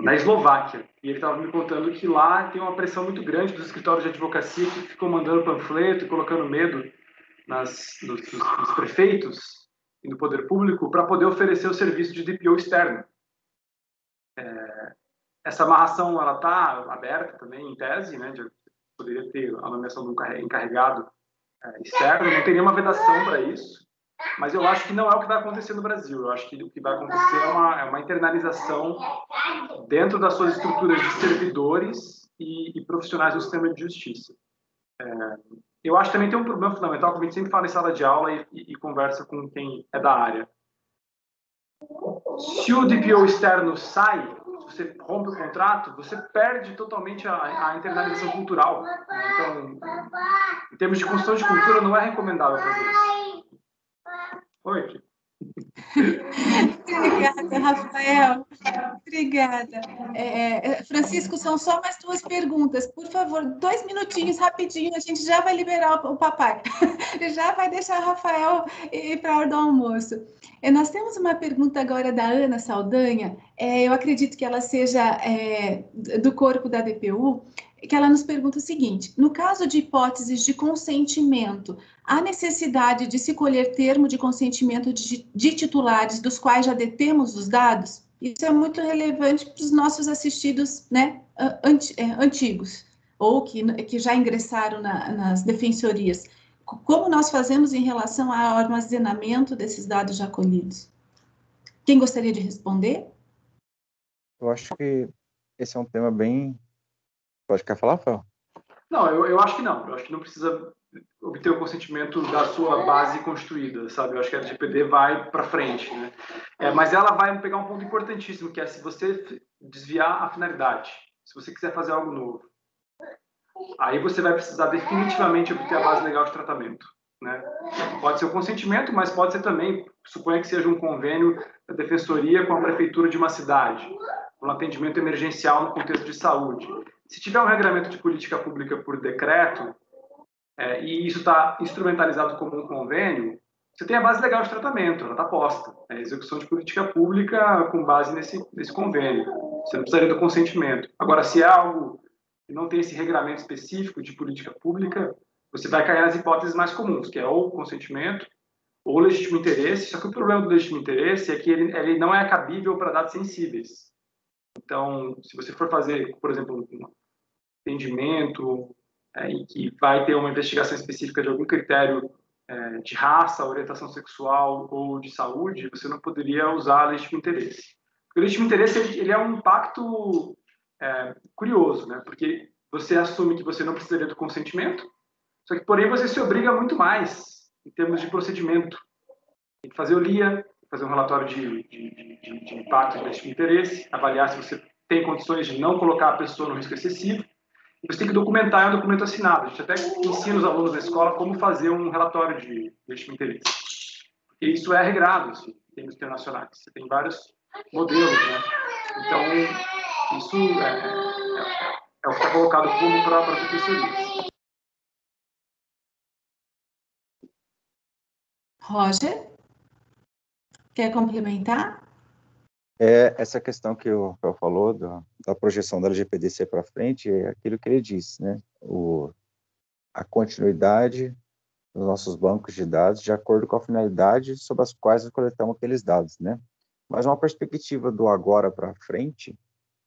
na Eslováquia, e ele estava me contando que lá tem uma pressão muito grande dos escritórios de advocacia que ficam mandando panfleto e colocando medo nos prefeitos e no poder público para poder oferecer o serviço de DPO externo. Essa amarração ela está aberta também em tese, né? Poderia ter a nomeação de um encarregado externo, não teria uma vedação para isso, mas eu acho que não é o que vai acontecer no Brasil. Eu acho que o que vai acontecer é uma internalização dentro das suas estruturas de servidores e profissionais do sistema de justiça. Eu acho que também tem um problema fundamental, como a gente sempre fala em sala de aula e conversa com quem é da área. Se o DPO externo sai, se você rompe o contrato, você perde totalmente a internalização cultural. Então, em termos de construção de cultura, não é recomendável fazer isso. Oi, Obrigada, Rafael. Obrigada. Francisco, são só mais 2 perguntas. Por favor, 2 minutinhos, rapidinho, a gente já vai liberar o papai. Já vai deixar o Rafael ir para a hora do almoço. Nós temos uma pergunta agora da Ana Saldanha, eu acredito que ela seja do corpo da DPU, que ela nos pergunta o seguinte: no caso de hipóteses de consentimento, há necessidade de se colher termo de consentimento de titulares dos quais já detemos os dados? Isso é muito relevante para os nossos assistidos, né, antigos, ou que já ingressaram nas defensorias. Como nós fazemos em relação ao armazenamento desses dados já colhidos? Quem gostaria de responder? Eu acho que esse é um tema bem... Quer falar, Rafael? Não, eu acho que não. Eu acho que não precisa obter o consentimento da sua base constituída, sabe? Eu acho que a LGPD vai para frente, né? Mas ela vai pegar um ponto importantíssimo, que é se você desviar a finalidade, se você quiser fazer algo novo, aí você vai precisar definitivamente obter a base legal de tratamento, né? Pode ser o consentimento, mas pode ser também, suponha que seja um convênio da defensoria com a prefeitura de uma cidade, um atendimento emergencial no contexto de saúde. Se tiver um regramento de política pública por decreto, e isso está instrumentalizado como um convênio, você tem a base legal de tratamento, ela está posta. É a execução de política pública com base nesse convênio. Você não precisaria do consentimento. Agora, se é algo que não tem esse regramento específico de política pública, você vai cair nas hipóteses mais comuns, que é ou consentimento ou legítimo interesse. Só que o problema do legítimo interesse é que ele não é cabível para dados sensíveis. Então, se você for fazer, por exemplo, um atendimento em que vai ter uma investigação específica de algum critério de raça, orientação sexual ou de saúde, você não poderia usar legítimo interesse. Porque o legítimo interesse ele é um pacto curioso, né? Porque você assume que você não precisaria do consentimento, só que, porém, você se obriga muito mais em termos de procedimento. Tem que fazer o LIA, fazer um relatório de impacto de legítimo interesse, avaliar se você tem condições de não colocar a pessoa no risco excessivo. E você tem que documentar, é um documento assinado. A gente até ensina os alunos da escola como fazer um relatório de legítimo interesse. Porque isso é regrado, assim, em termos internacionais. Você tem vários modelos, né? Então, isso é o que está colocado como para as defensorias. Roger, quer complementar? Essa questão que o Rafael falou da projeção da LGPD ser para frente é aquilo que ele disse, né? A continuidade dos nossos bancos de dados de acordo com a finalidade sobre as quais nós coletamos aqueles dados, né? Mas uma perspectiva do agora para frente,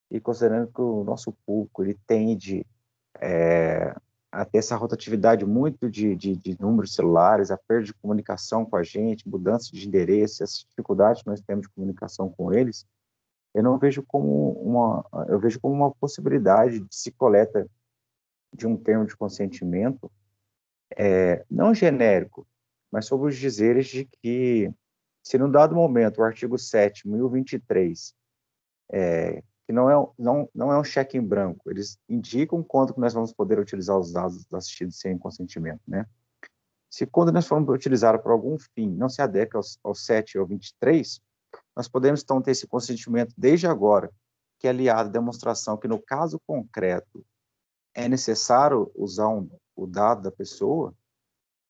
e considerando que o nosso público ele tende a ter essa rotatividade muito de números celulares, a perda de comunicação com a gente, mudança de endereço, as dificuldades que nós temos de comunicação com eles, eu vejo como uma possibilidade de se coleta de um termo de consentimento, não genérico, mas sobre os dizeres de que, se num dado momento o artigo 7º e o 23, que não é um cheque em branco, eles indicam quando que nós vamos poder utilizar os dados assistidos sem consentimento, né? Se quando nós formos utilizar por algum fim não se adequa ao 7 ou 23, nós podemos então ter esse consentimento desde agora, que é aliado à demonstração que no caso concreto é necessário usar o dado da pessoa,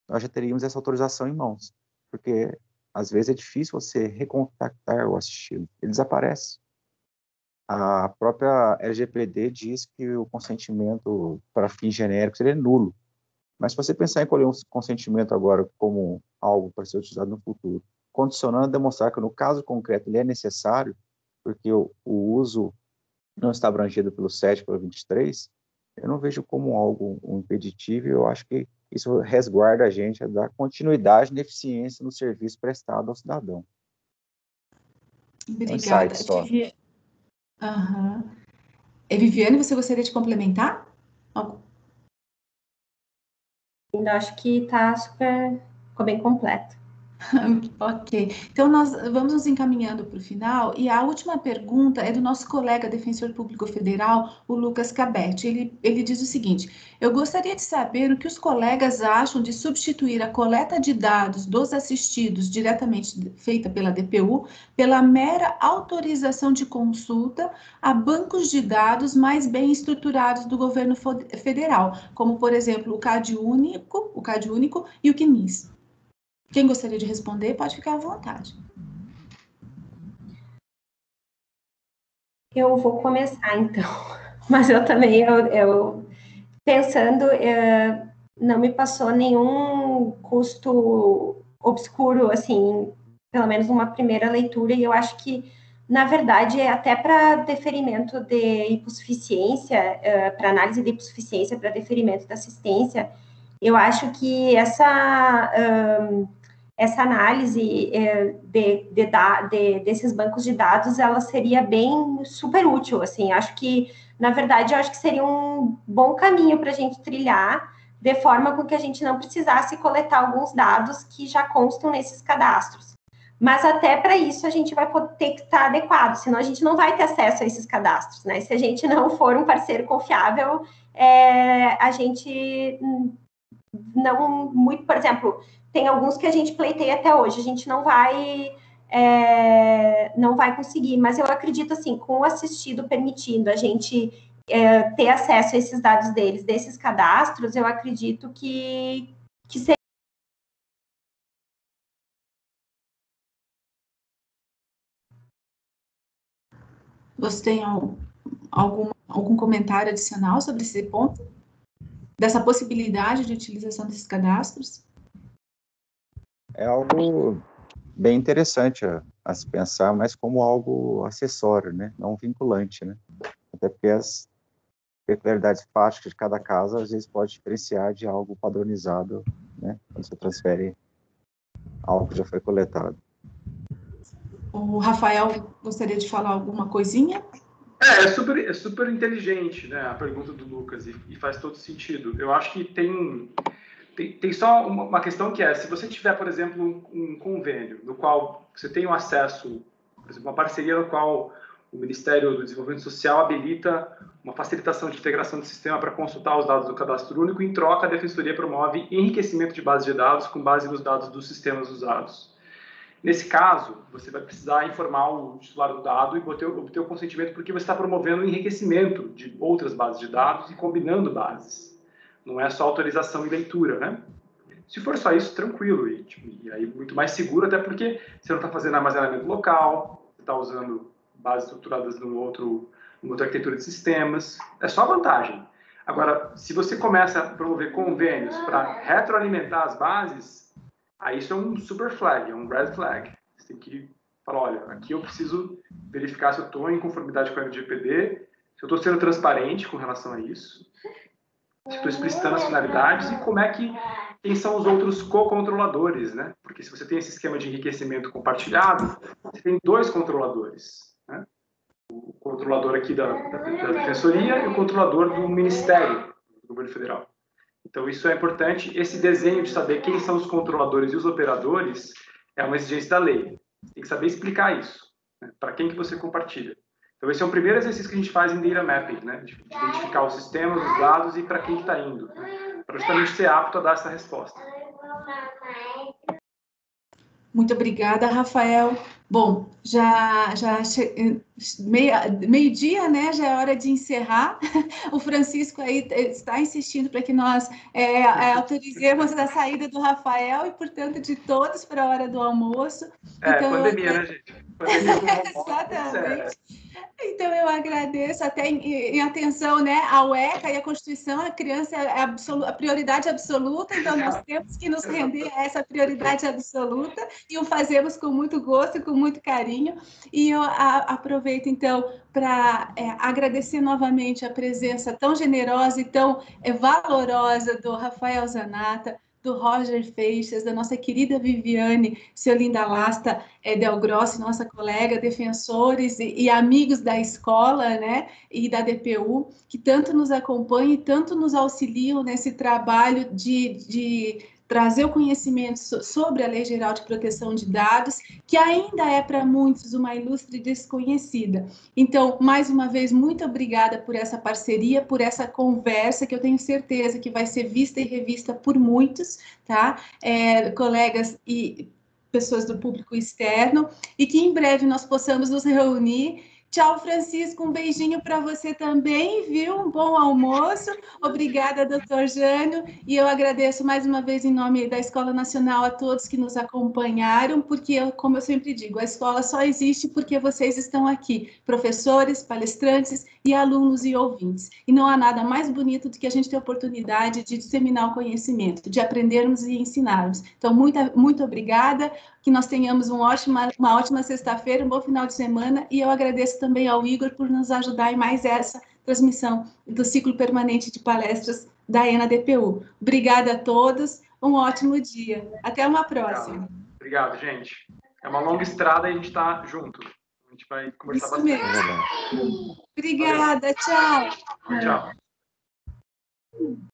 nós já teríamos essa autorização em mãos, porque às vezes é difícil você recontactar o assistido, ele desaparece. A própria LGPD diz que o consentimento para fins genéricos ele é nulo. Mas se você pensar em colher um consentimento agora como algo para ser utilizado no futuro, condicionando a demonstrar que no caso concreto ele é necessário, porque o uso não está abrangido pelo 7, pelo 23, eu não vejo como algo impeditivo, e eu acho que isso resguarda a gente a dar continuidade e eficiência no serviço prestado ao cidadão. Obrigada. Uhum. Viviane, você gostaria de complementar? Eu acho que ficou bem completo. Ok, então nós vamos nos encaminhando para o final, e a última pergunta é do nosso colega defensor público federal, o Lucas Cabetti. Ele diz o seguinte: eu gostaria de saber o que os colegas acham de substituir a coleta de dados dos assistidos diretamente feita pela DPU pela mera autorização de consulta a bancos de dados mais bem estruturados do governo federal, como, por exemplo, o CAD Único e o CNIS. Quem gostaria de responder, pode ficar à vontade. Eu vou começar, então. Mas eu também, pensando, não me passou nenhum custo obscuro, assim, pelo menos numa primeira leitura, e eu acho que na verdade, até para deferimento de hipossuficiência, para análise de hipossuficiência, para deferimento da assistência, eu acho que essa análise desses bancos de dados, ela seria bem super útil, assim, acho que, na verdade, eu acho que seria um bom caminho para a gente trilhar, de forma com que a gente não precisasse coletar alguns dados que já constam nesses cadastros. Mas até para isso a gente vai ter que estar adequado, senão a gente não vai ter acesso a esses cadastros, né? Se a gente não for um parceiro confiável, a gente não muito, por exemplo, tem alguns que a gente pleiteia até hoje, a gente não vai conseguir, mas eu acredito assim, com o assistido permitindo a gente ter acesso a esses dados deles, desses cadastros, eu acredito que seria. Você tem algum comentário adicional sobre esse ponto? Dessa possibilidade de utilização desses cadastros? É algo bem interessante a se pensar, mas como algo acessório, né? Não vinculante, né? Até porque as peculiaridades práticas de cada caso, às vezes, pode diferenciar de algo padronizado, né? Quando você transfere algo que já foi coletado. O Rafael gostaria de falar alguma coisinha? É super inteligente, né, a pergunta do Lucas, e faz todo sentido. Eu acho que tem só uma questão que se você tiver, por exemplo, um convênio no qual você tem um acesso, por exemplo, uma parceria no qual o Ministério do Desenvolvimento Social habilita uma facilitação de integração do sistema para consultar os dados do cadastro único, em troca a Defensoria promove enriquecimento de bases de dados com base nos dados dos sistemas usados. Nesse caso, você vai precisar informar o titular do dado e obter o consentimento, porque você está promovendo o enriquecimento de outras bases de dados e combinando bases. Não é só autorização e leitura, né? Se for só isso, tranquilo. E aí muito mais seguro, até porque você não está fazendo armazenamento local, você está usando bases estruturadas numa outra arquitetura de sistemas. É só vantagem. Agora, se você começa a promover convênios para retroalimentar as bases, aí isso é um super flag, é um red flag. Você tem que falar, olha, aqui eu preciso verificar se eu estou em conformidade com a LGPD, se eu estou sendo transparente com relação a isso, se estou explicitando as finalidades e quem são os outros co-controladores, né? Porque se você tem esse esquema de enriquecimento compartilhado, você tem 2 controladores, né? O controlador aqui da Defensoria e o controlador do Ministério do Governo Federal. Então, isso é importante. Esse desenho de saber quem são os controladores e os operadores é uma exigência da lei. Tem que saber explicar isso, né? Para quem que você compartilha. Então, esse é um primeiro exercício que a gente faz em Data Mapping, né? De identificar os sistemas, os dados e para quem que está indo, né? Para justamente ser apto a dar essa resposta. Muito obrigada, Rafael. Bom, meio-dia, né? Já é hora de encerrar. O Francisco aí está insistindo para que nós autorizemos a saída do Rafael e, portanto, de todos para a hora do almoço. Então, pandemia, né, gente? Pandemia. Exatamente. Então, eu agradeço até em atenção, né, ao ECA e à Constituição, a criança é a prioridade absoluta, então nós temos que nos render a essa prioridade absoluta e o fazemos com muito gosto e com muito carinho. E eu aproveito, então, para agradecer novamente a presença tão generosa e tão valorosa do Rafael Zanata, do Roger Feixes, da nossa querida Viviane Ciolinda Lasta Del Grossi, nossa colega, defensores e amigos da escola, né, e da DPU, que tanto nos acompanham e tanto nos auxiliam nesse trabalho de trazer o conhecimento sobre a Lei Geral de Proteção de Dados, que ainda é para muitos uma ilustre desconhecida. Então, mais uma vez, muito obrigada por essa parceria, por essa conversa, que eu tenho certeza que vai ser vista e revista por muitos, tá? Colegas e pessoas do público externo, e que em breve nós possamos nos reunir Tchau, Francisco, um beijinho para você também, viu? Um bom almoço. Obrigada, doutor Jânio. E eu agradeço mais uma vez em nome da Escola Nacional a todos que nos acompanharam, porque, como eu sempre digo, a escola só existe porque vocês estão aqui, professores, palestrantes e alunos e ouvintes. E não há nada mais bonito do que a gente ter a oportunidade de disseminar o conhecimento, de aprendermos e ensinarmos. Então, muito obrigada. Que nós tenhamos uma ótima sexta-feira, um bom final de semana, e eu agradeço também ao Igor por nos ajudar em mais essa transmissão do ciclo permanente de palestras da ENA-DPU. Obrigada a todos, um ótimo dia. Até uma próxima. Obrigado, gente. É uma longa estrada e a gente está junto. A gente vai conversar Isso bastante. mesmo. Obrigada, tchau. Tchau.